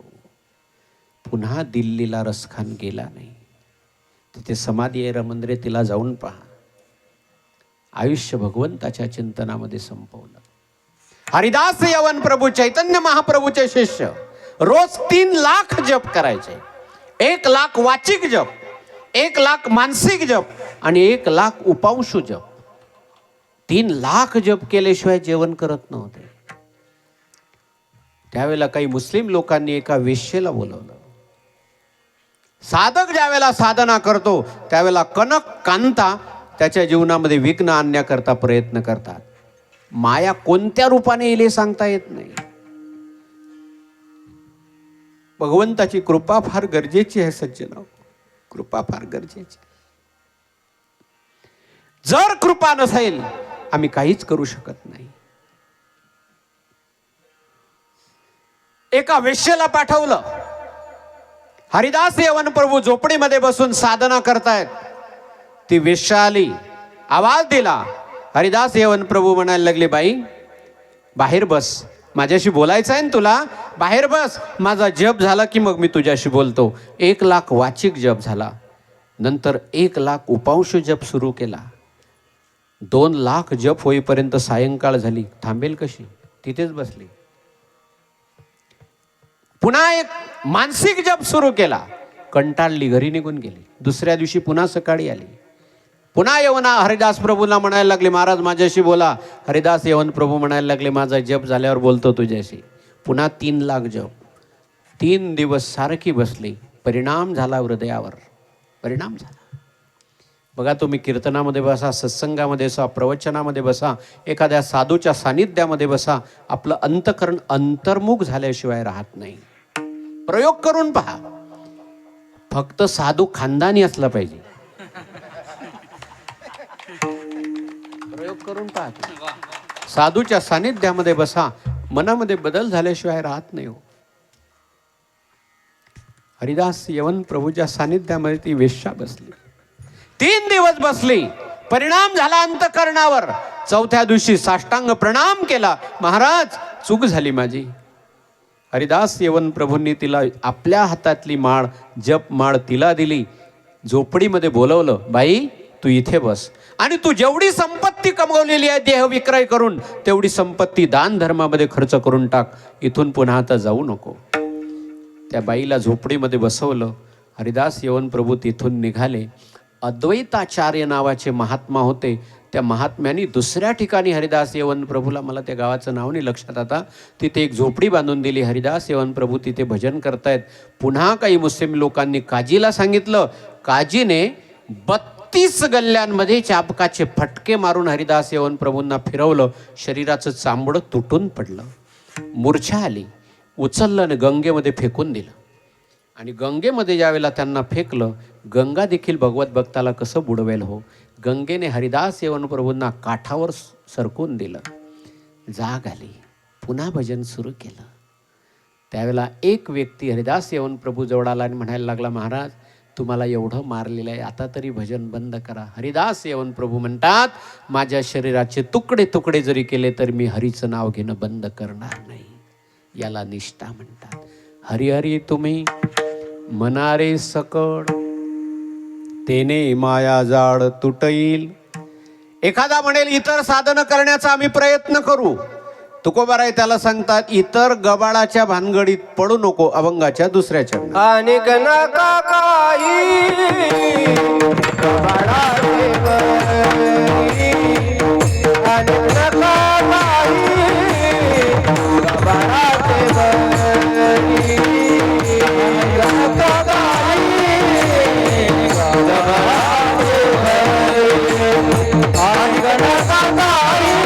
पुन्हा दिल्लीला रसखान गेला नाही. तिथे समाधी आहे रमन रेतीला जाऊन पहा. आयुष्य भगवंताच्या चिंतनामध्ये संपवलं. हरिदास यवन प्रभू चैतन्य महाप्रभूचे शिष्य रोज 3 लाख जप करायचे. 1 लाख वाचिक जप, 1 लाख मानसिक जप आणि 1 लाख उपांशु जप. 3 लाख जप केल्याशिवाय जेवण करत नव्हते. त्यावेळेला काही मुस्लिम लोकांनी एका वेश्येला बोलवलं. साधक ज्यावेळेला साधना करतो त्यावेळेला कनक कांता त्याच्या जीवनामध्ये विघ्न आणण्याकरता प्रयत्न करतात. माया कोणत्या रूपाने येईल हे सांगता येत नाही. भगवंताची कृपा फार गरजेची आहे सज्जनो, कृपा फार गरजेची. जर कृपा नसेल आम्ही काहीच करू शकत नाही. एका वेश्येला पाठवलं. हरिदास यवन प्रभू झोपडीमध्ये बसून साधना करतायत. ती वेश्या आली, आवाज दिला. हरिदास यवन प्रभू म्हणायला लागले, बाई बाहेर बस, माझ्याशी बोलायचं आहे ना तुला, बाहेर बस. माझा जप झाला की मग मी तुझ्याशी बोलतो. 1,00,000 वाचिक जप झाला. नंतर 1,00,000 उपांश जप सुरू केला. 2,00,000 जप होईपर्यंत सायंकाळ झाली. थांबेल कशी? तिथेच बसली. पुन्हा एक मानसिक जप सुरू केला. कंटाळली, घरी निघून गेली. दुसऱ्या दिवशी पुन्हा सकाळी आली. पुन्हा यवना हरिदास प्रभूला म्हणायला लागले, महाराज माझ्याशी बोला. हरिदास यवन प्रभू म्हणायला लागले, माझा जप झाल्यावर बोलतो तुझ्याशी. पुन्हा 3,00,000 जप. 3 दिवस सारखी बसली. परिणाम झाला हृदयावर, परिणाम झाला. बघा, तुम्ही कीर्तनामध्ये बसा, सत्संगामध्ये बसा, प्रवचनामध्ये बसा, एखाद्या साधूच्या सानिध्यामध्ये बसा, आपलं अंतःकरण अंतर्मुख झाल्याशिवाय राहत नाही. प्रयोग करून पहा. फक्त साधू खानदानी असला पाहिजे. प्रयोग करून पहा. साधूच्या सानिध्यामध्ये बसा, मनामध्ये बदल झाल्याशिवाय राहत नाही हो. हरिदास यवन प्रभूच्या सानिध्यामध्ये ती वेश्या बसली. 3 दिवस बसली. परिणाम झाला अंतःकरणावर. 4थ्या दिवशी साष्टांग प्रणाम केला. महाराज चूक झाली माझी. हरिदास यवन प्रभूंनी तिला आपल्या हातातली माळ, जप माळ तिला दिली. झोपडीमध्ये बोलवलं, बाई तू इथे बस आणि तू जेवढी संपत्ती कमवलेली आहे देह विक्रय करून, तेवढी संपत्ती दान धर्मामध्ये खर्च करून टाक. इथून पुन्हा आता जाऊ नको. त्या बाईला झोपडीमध्ये बसवलं. हरिदास यवन प्रभू तिथून निघाले. अद्वैताचार्य नावाचे महात्मा होते. त्या महात्म्यांनी दुसऱ्या ठिकाणी हरिदास यवन प्रभूला, मला त्या गावाचं नाव नाही लक्षात आता, तिथे एक झोपडी बांधून दिली. हरिदास यवन प्रभू तिथे भजन करतायत. पुन्हा काही मुस्लिम लोकांनी काजीला सांगितलं. काजीने 32 गल्ल्यांमध्ये चाबकाचे फटके मारून हरिदास यवन प्रभूंना फिरवलं. शरीराचं चांबडं तुटून पडलं. मूर्छा आली. उचललं आणि गंगेमध्ये फेकून दिलं. आणि गंगेमध्ये ज्यावेळेला त्यांना फेकलं, गंगा देखील भगवत भक्ताला कसं बुडवेल हो. गंगेने हरिदास यवन प्रभूंना काठावर सरकून दिलं. जाग आली. पुन्हा भजन सुरू केलं. त्यावेळेला एक व्यक्ती हरिदास यवन प्रभू जवळ आला आणि म्हणायला लागला, महाराज तुम्हाला एवढं मारलेलं आहे, आता तरी भजन बंद करा. हरिदास यवन प्रभू म्हणतात, माझ्या शरीराचे तुकडे तुकडे जरी केले तर मी हरीचं नाव घेणं बंद करणार नाही. याला निष्ठा म्हणतात. हरिहरी तुम्ही मनारे सकळ, तेने माया जाड तुटईल. एखादा म्हणेल इतर साधन करण्याचा आम्ही प्रयत्न करू. तुकोबाराय त्याला सांगतात, इतर गबाळाच्या भानगडीत पडू नको. अभंगाच्या दुसऱ्या चरणात. आणि नका काही गबाळाचे बळी, आणि नका काही गबाळाचे बळी, नका काही गबाळाचे बळी, आणि नका काही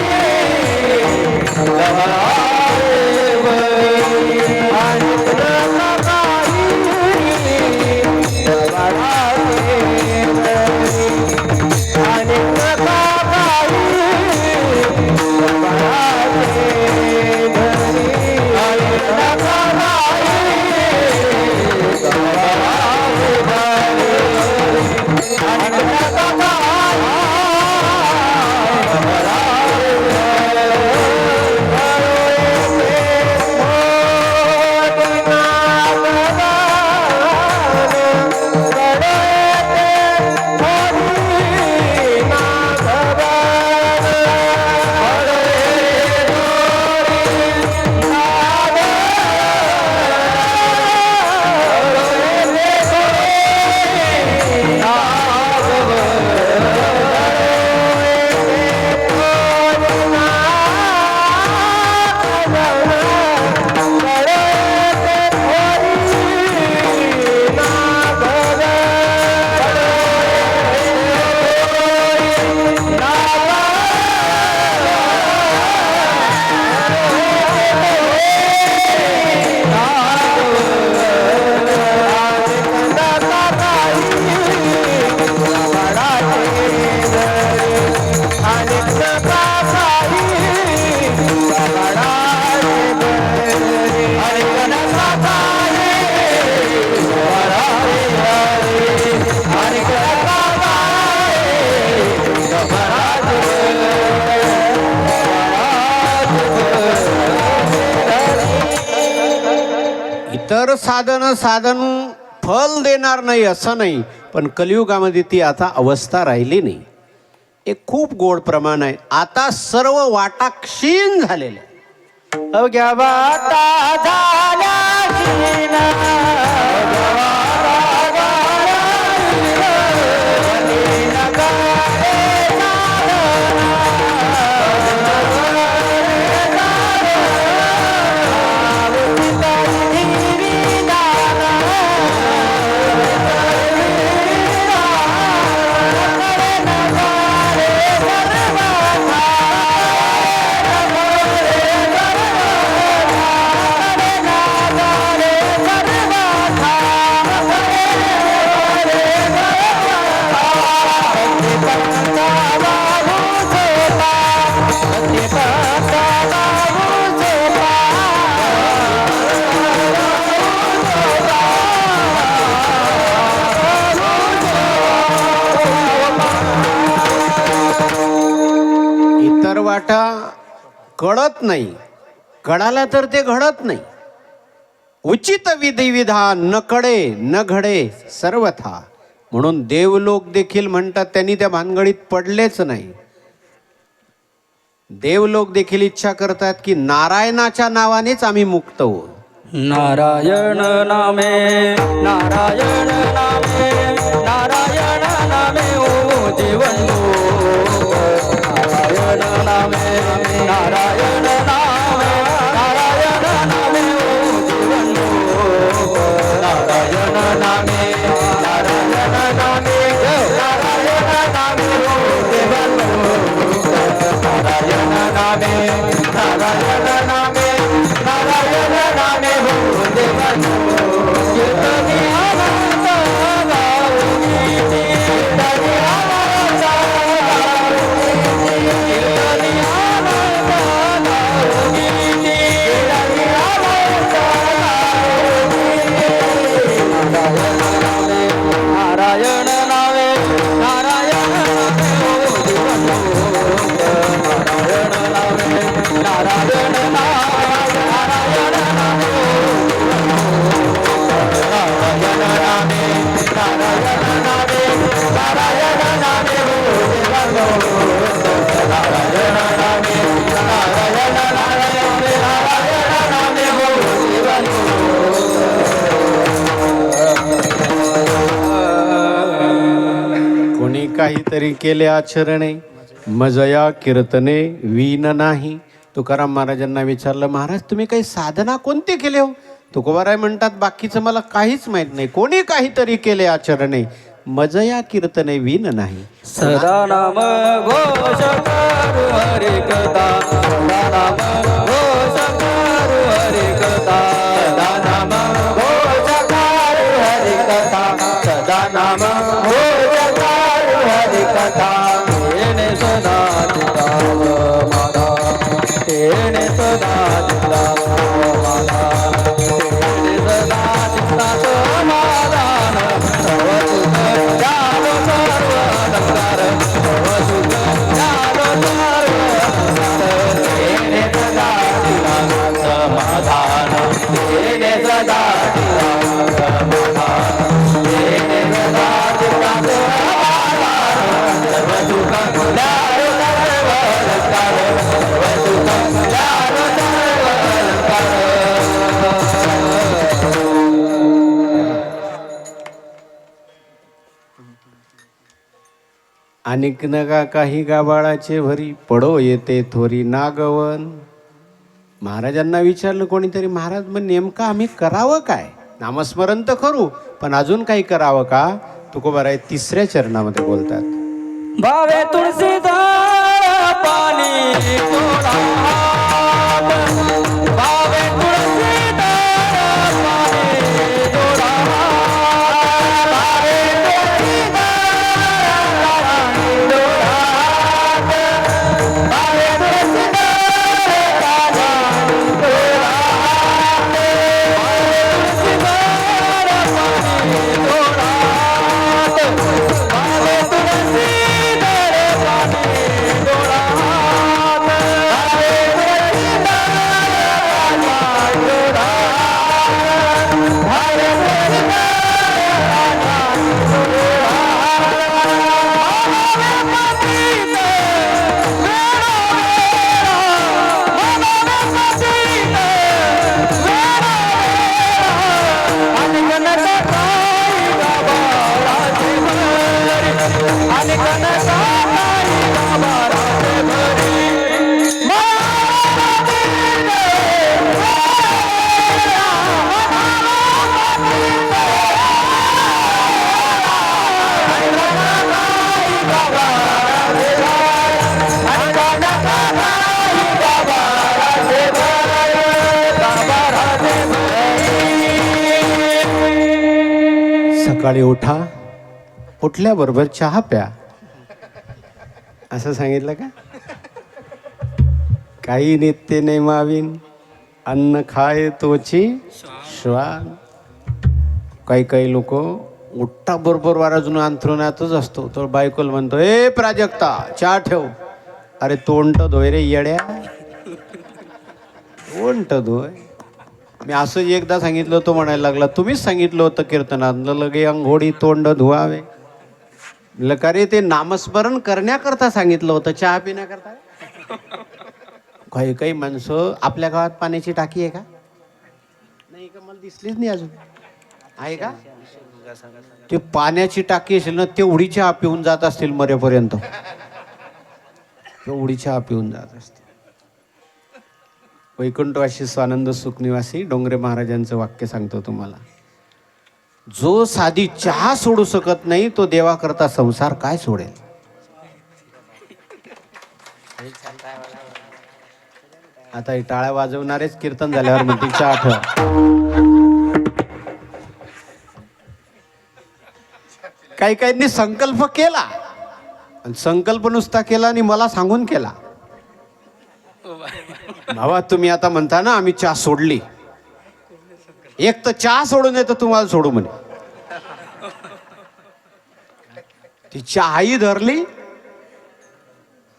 इतर साधन फल देणार नाही असं नाही, पण कलियुगामध्ये ती आता अवस्था राहिली नाही. एक खूप गोड प्रमाण आहे. आता सर्व वाटा क्षीण झालेल्या, अवघ्या वाटा झाल्या क्षीण, इतर वाटा कळत नाही, कळाला तर ते घडत नाही. उचित विधी विधान न कळे न घडे सर्वथा, म्हणून देवलोक देखील म्हणतात त्यांनी त्या भानगडीत पडलेच नाही. देवलोक देखील इच्छा करतात की नारायणाच्या नावानेच आम्ही मुक्त होऊ. नारायण नामे, नारायण नामे, नारायण नामे ओ जीवन नारायण नामे, नारायण नामे, नारायण नामे ओ जीवन नारायण नामे, नारायण नामे, नारायण नामे ओ जीवन नारायण नामे, नारायण नामे, नारायण नामे हो देवन कीर्तनी आनंद गाऊनी, कीर्तनी आनंद गाऊनी, कीर्तनी आनंद गाऊनी, कीर्तनी आनंद गाऊनी. नारायण नामे, नारायण नामे हो जीवन नारायण नामे, नारायण नामे, नारायण नामे नारायण नामे, नारायण नामे, नारायण नामे हो जीवन नारायण नामे, नारायण नामे, नारायण नामे हो जीवन. कोणी काहीतरी केले आचरणे, मजया कीर्तने वीन नाही. तुकाराम महाराजांना विचारलं, महाराज तुम्ही काही साधना कोणती केले हो? तुकोबाराय म्हणतात, बाकीचं मला काहीच माहित नाही. कोणी काहीतरी केले आचरणे, मजया कीर्तने वीन नाही. सदा नाम घोष करू हरि कथा, सदा नाम घोष करू हरि कथा, सदा नाम घोष करू हरि कथा, सदा नाम घोष करू हरि कथा. तेने सदा चिता माता, तेने सदा चिता माता, तेने सदा चिता समाधान, सर्व सुख जालो सर्व अलंकार, सर्व सुख जालो सर्व अलंकार. तेने सदा चिता समाधान, तेने सदा चिता समाधान, तेने सदा चिता समाधान, सर्व सुख जालो सर्व अलंकार, सर्व सुख जालो सर्व अलंकार. अनिक नगा काही गाबाळाचे भरी, पडो येते थोरी नागवन. महाराजांना विचारलं कोणीतरी, महाराज मग नेमकं आम्ही करावं काय? नामस्मरण तर करू, पण अजून काही करावं का? तुकोबाराय 3ऱ्या चरणामध्ये बोलतात, भावे तुळशीदार पाणी तोडा हात, भावे तुळशीदार पाणी तोडा हात, भावे तुळशीदार पाणी तोडा हात, भावे तुळशीदार पाणी तोडा हात, भावे तुळशीदार पाणी तोडा हात, भावे तुळशीदार पाणी तोडा हात, भावे आणि कनकाताई गाभारात भरी सकाळी उठा, उठल्याबरोबर चहा प्या असं सांगितलं का? काही नित्य नेमावीन अन्न खाय तोची श्वान. काही काही लोक उठता बरोबर वाराजून अंथरुणातच असतो, तर बायकोल म्हणतो ए प्राजक्ता चहा ठेव. अरे तोंड धोय रे येड्या, तोंड धोय. मी असं एकदा सांगितलं होतं, म्हणायला लागला तुम्हीच सांगितलं होतं कीर्तनात लगे अंघोळी तोंड धुवावे. का रे ते नामस्मरण करण्याकरता सांगितलं होतं, चहा पिण्याकरता. काही काही माणसं, आपल्या गावात पाण्याची टाकी आहे का? नाही का? मला दिसलीच नाही अजून. आहे का? ते पाण्याची टाकी असेल ना, तेवढी चहा पिऊन जात असतील मरेपर्यंत. तेवढी चहा पिऊन जात असतील. वैकुंठवासी स्वानंद सुखनिवासी डोंगरे महाराजांचं वाक्य सांगतो तुम्हाला. जो साधी चहा सोडू शकत नाही, तो देवाकरता संसार काय सोडेल? आता हे टाळ्या वाजवणारेच कीर्तन झाल्यावर म्हणते चहा ठेवा. काही काहींनी संकल्प केला, संकल्प नुसता केला आणि मला सांगून केला. भावा तुम्ही आता म्हणता ना आम्ही चहा सोडली, एक तर चहा सोडून येतं तुम्हाला सोडू म्हणे. ती चहाही धरली.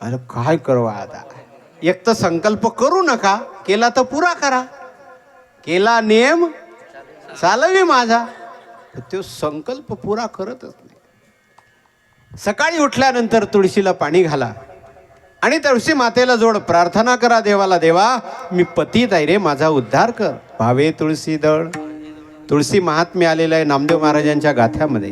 अरे काय करू आता? एक तर संकल्प करू नका, केला तर पुरा करा. केला नेम चालवी माझा, तो संकल्प पुरा करतच नाही. सकाळी उठल्यानंतर तुळशीला पाणी घाला आणि तुळशी मातेला जोड प्रार्थना करा देवाला, देवा मी पतित आहे रे, माझा उद्धार कर. भावे तुळशी दळ. तुळशी महात्म्य आलेलं आहे नामदेव महाराजांच्या गाथ्यामध्ये.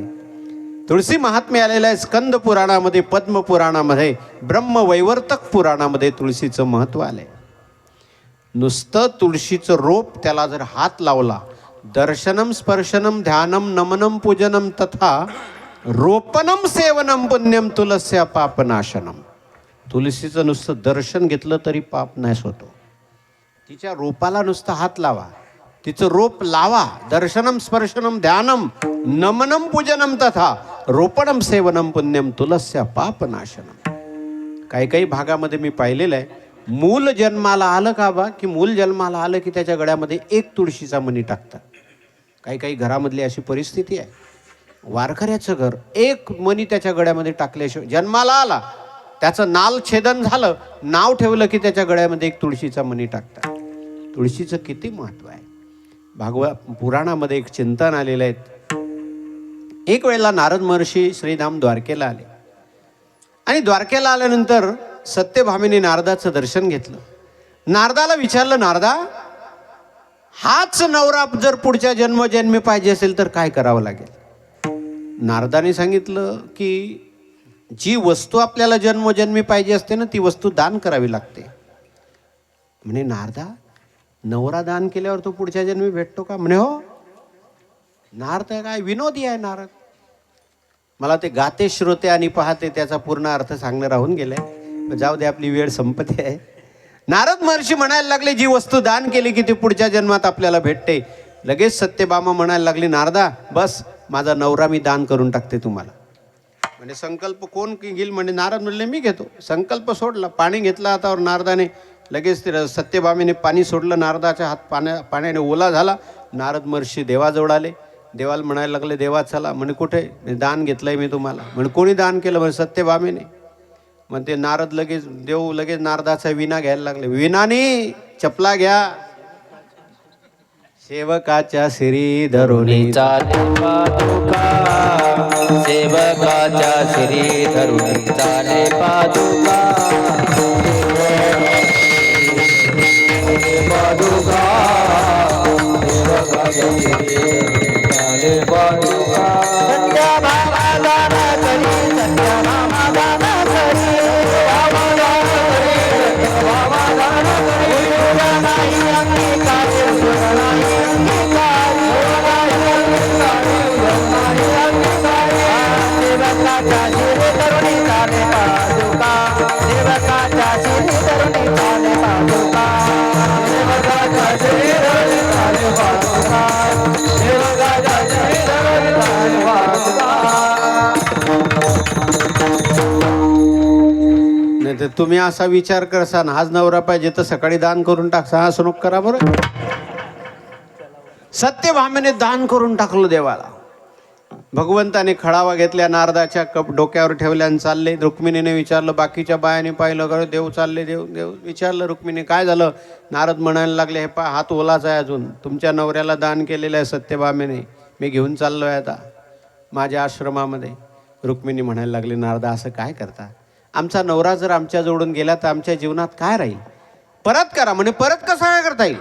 तुळशी महात्म्य आलेलं आहे स्कंद पुराणामध्ये, पद्म पुराणामध्ये, ब्रह्मवैवर्तक पुराणामध्ये तुळशीचं महत्व आलंय. नुसतं तुळशीचं रोप त्याला जर हात लावला, दर्शनम स्पर्शनम ध्यानम नमनम पूजनम तथा रोपनम सेवनम पुण्यम तुलस्या पापनाशनम. तुलसीचं नुसतं दर्शन घेतलं तरी पाप नाश होतो. तिच्या रोपाला नुसतं हात लावा, तिचं रोप लावा. दर्शनम स्पर्शनम ध्यानम नमनम पूजनम तथा रोपणम सेवनम पुण्यम तुलस्या पापनाशनम. काही काही भागामध्ये मी पाहिलेलं आहे, मूल जन्माला आलं का बा, की मूल जन्माला आलं की त्याच्या गळ्यामध्ये एक तुळशीचा मणी टाकतात. काही काही घरामधली अशी परिस्थिती आहे, वारकऱ्याचं घर, एक मणी त्याच्या गळ्यामध्ये टाकल्याशिवाय जन्माला आला, त्याचं नाल छेदन झालं, नाव ठेवलं की त्याच्या गळ्यामध्ये एक तुळशीचा मणी टाकतात. तुळशीचं किती महत्व आहे. भागवत पुराणामध्ये एक चिंतन आलेलं आहे. एक वेळेला नारद महर्षी श्रीधाम द्वारकेला आले आणि द्वारकेला आल्यानंतर सत्यभामिनी नारदाचं दर्शन घेतलं. नारदाला विचारलं, नारदा हाच नवरा जर पुढच्या जन्मोजन्मी पाहिजे असेल तर काय करावं लागेल? नारदाने सांगितलं की जी वस्तू आपल्याला जन्मोजन्मी पाहिजे असते ना, ती वस्तू दान करावी लागते. म्हणे नारदा नवरा दान केल्यावर तो पुढच्या जन्मी भेटतो का? म्हणे हो. नारद काय विनोदी आहे नारद. मला ते गाते श्रोते आणि पाहते त्याचा पूर्ण अर्थ सांगणं राहून गेलाय. जाऊ दे, आपली वेळ संपते आहे. नारद महर्षी म्हणायला लागले, जी वस्तू दान केली की ती पुढच्या जन्मात आपल्याला भेटते. लगेच सत्यभामा म्हणायला लागली, नारदा बस माझा नवरा मी दान करून टाकते तुम्हाला. म्हणजे संकल्प कोण घेईल? म्हणजे नारद म्हणले मी घेतो. संकल्प सोडला, पाणी घेतला हातावर नारदाने. लगेच सत्यभामेने पाणी सोडलं, नारदाच्या हात पाण्याने ओला झाला. नारद महर्षी देवाजवळ आले. देवाला म्हणायला लागले, देवा चला. म्हणे कुठे? दान घेतलंय मी तुम्हाला. म्हणे कोणी दान केलं? म्हणजे सत्यभामेने. मग ते नारद लगेच देव लगेच नारदाचा विणा घ्यायला लागले. विणाने चपला घ्या, सेवकाच्या शिरी धरुणी चाले पादुका, सेवकाच्या श्री धरुणी चाले पादुका. पादुका सेवकाच्या श्री चाले पादुका. सत्या भावा दान करी, सत्या भावा तुम्ही असा विचार करसान आज नवरा पाहिजे तर सकाळी दान करून टाकसा, असं नको करा बरं. सत्यभामेने दान करून टाकलं देवाला. भगवंताने खळावा घेतल्या, नारदाच्या डोक्यावर ठेवल्या आणि चालले. रुक्मिणीने विचारलं, बाकीच्या बायाने पाहिलं का देव चालले, देव देव विचारलं रुक्मिणी काय झालं. नारद म्हणायला लागले, हे पा हात ओलाच आहे अजून, तुमच्या नवऱ्याला दान केलेलं आहे सत्यभामेने, मी घेऊन चाललो आहे आता माझ्या आश्रमामध्ये. रुक्मिणी म्हणायला लागली, नारदा असं काय करता, आमचा नवरा जर आमच्या जोडून गेला तर आमच्या जीवनात काय राहील, परत करा म्हणे. परत कसं काय करता येईल.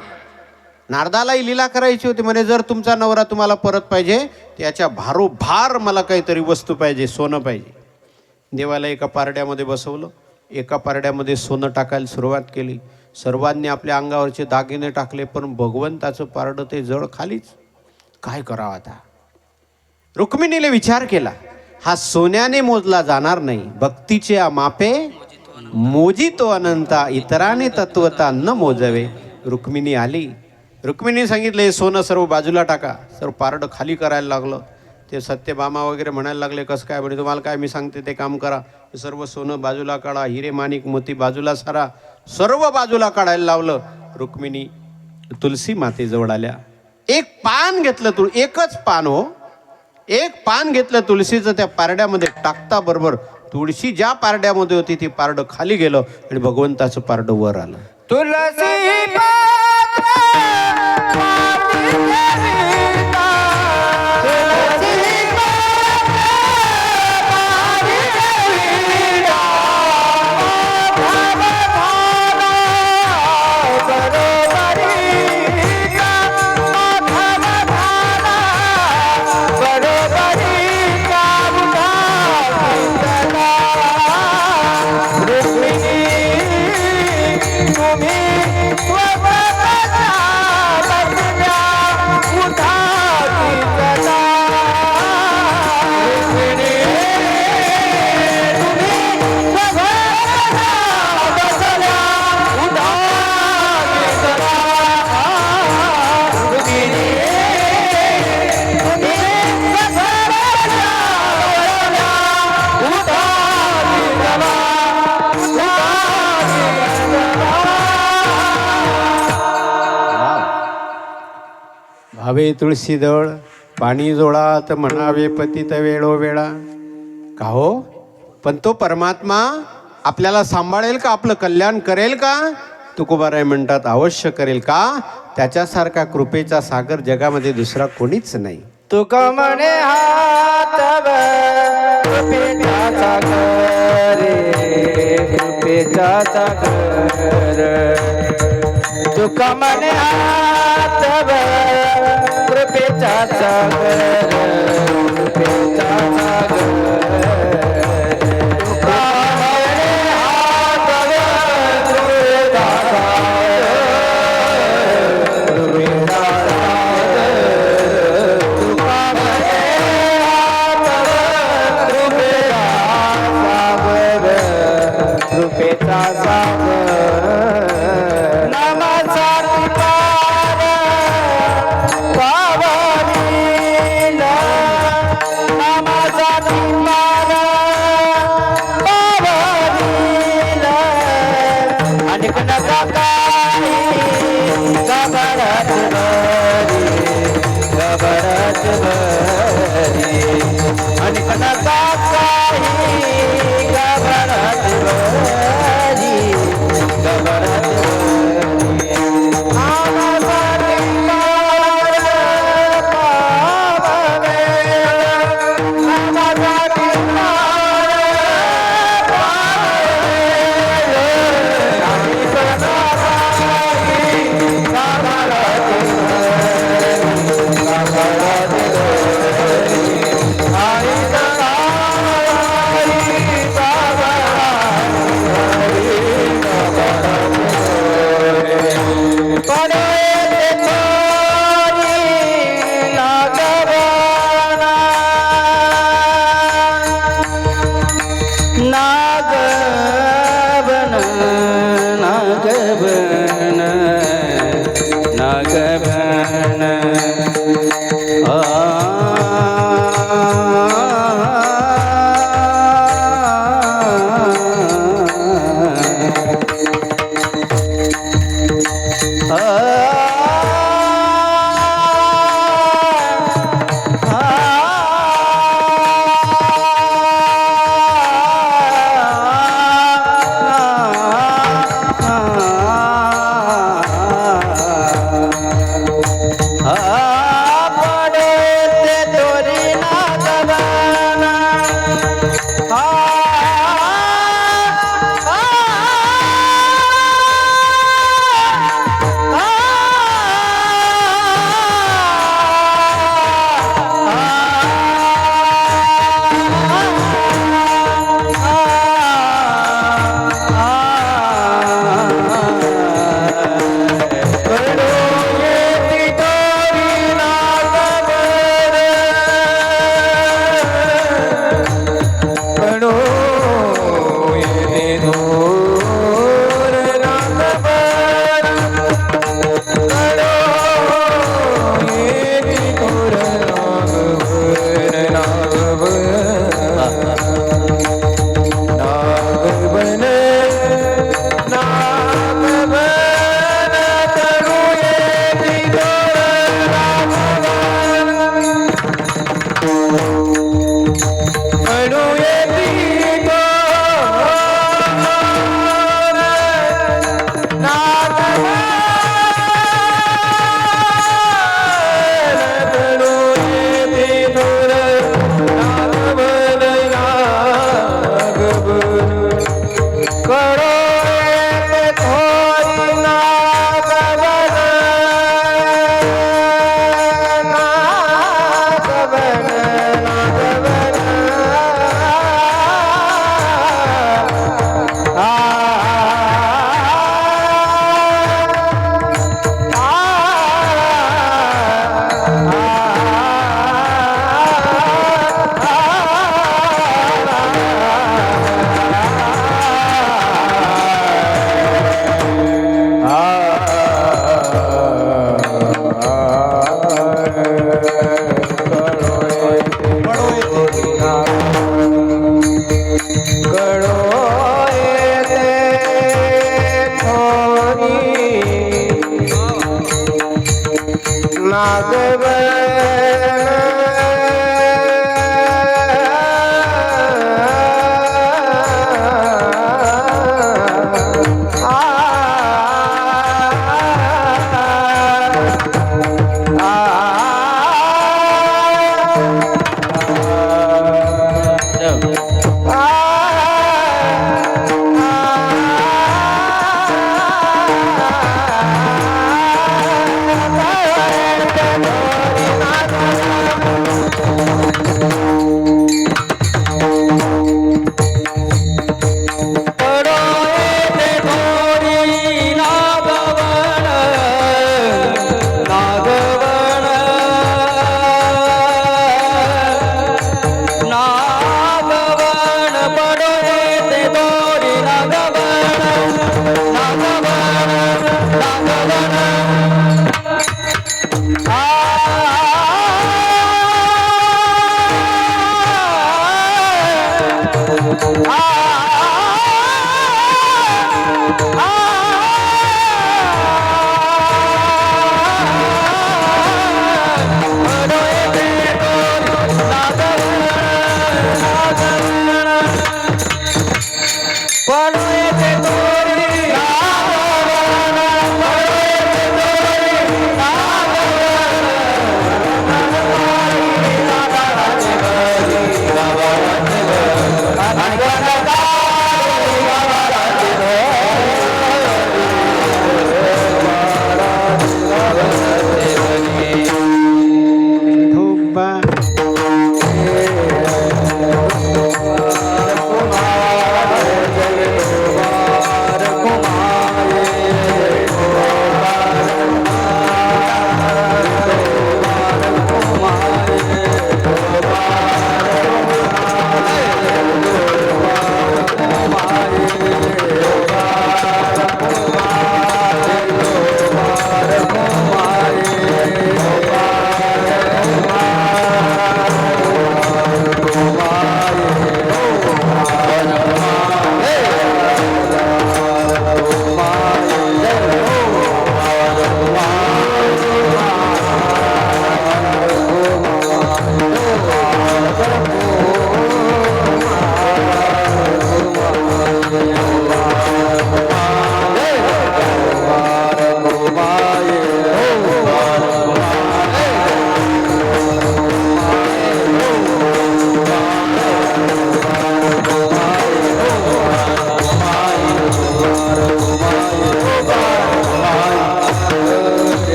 नारदालाही लीला करायची होती म्हणे, जर तुमचा नवरा तुम्हाला परत पाहिजे त्याच्या भारोभार मला काहीतरी वस्तू पाहिजे, सोनं पाहिजे. देवाला एका पारड्यामध्ये बसवलं, एका पारड्यामध्ये सोनं टाकायला सुरुवात केली. सर्वांनी आपल्या अंगावरचे दागिने टाकले, पण भगवंताचं पारडं ते जळ खालीच. काय करावं आता. रुक्मिणीने विचार केला, हा सोन्याने मोजला जाणार नाही, भक्तीचे मापे मोजितो अनंता, इतराने तत्वता न मोजवे. रुक्मिणी आली, रुक्मिणी सांगितले सोनं सर्व बाजूला टाका. सर्व पारडं खाली करायला लागलं. ते सत्यभामा वगैरे म्हणायला लागले, कसं काय म्हणे, तुम्हाला काय मी सांगते ते काम करा. सर्व सोनं बाजूला काढा, हिरे माणिक मोती बाजूला सारा, सर्व बाजूला काढायला लावलं. रुक्मिणी तुलसी मातेजवळ आल्या, एक पान घेतलं, एकच पान हो, एक पान घेतलं तुळशीचं, त्या पारड्यामध्ये टाकता बरोबर तुळशी ज्या पारड्यामध्ये होती ती पारडं खाली गेलं आणि भगवंताचं पारडं वर आलं. तुलसी भावे तुळशीजवळ पाणी जोडा तर म्हणावे पतित वेळोवेळा. का हो, पण तो परमात्मा आपल्याला सांभाळेल का, आपलं कल्याण करेल का. तुकोबाराय म्हणतात, अवश्य करेल का, त्याच्यासारखा कृपेचा सागर जगामध्ये दुसरा कोणीच नाही. तुका म्हणे हात कृपेचा सागर रे, कृपेचा सागर. तुका म्हणे हात कृपेचा सागर, कृपेचा सागर. तुका म्हणे हात कृपेचा सागर, कृपेचा सागर. तुका म्हणे हात कृपेचा सागर, कृपेचा सागर. नामासाठी पार पावनीला, नामासाठी पार पावनीला. अनेक नका काही गबरत भरी, गबरत भरी. अनेक नका काही गबरत भरी, गबरत भरी. नामासाठी पार पावनीला, नामासाठी पार पावनीला. अनेक नका काही गबरत भरी, गबरत भरी. Kumar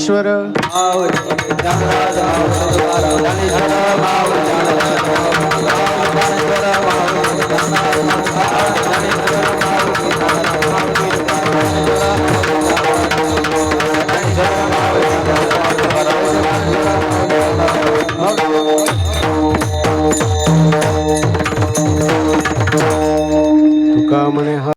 ज्ञानेश्वर माऊली ज्ञानराज माऊली तुकाराम ज्ञानेश्वर माऊली ज्ञानराज माऊली ज्ञानेश्वर माऊली ज्ञानराज ज्ञानेश्वर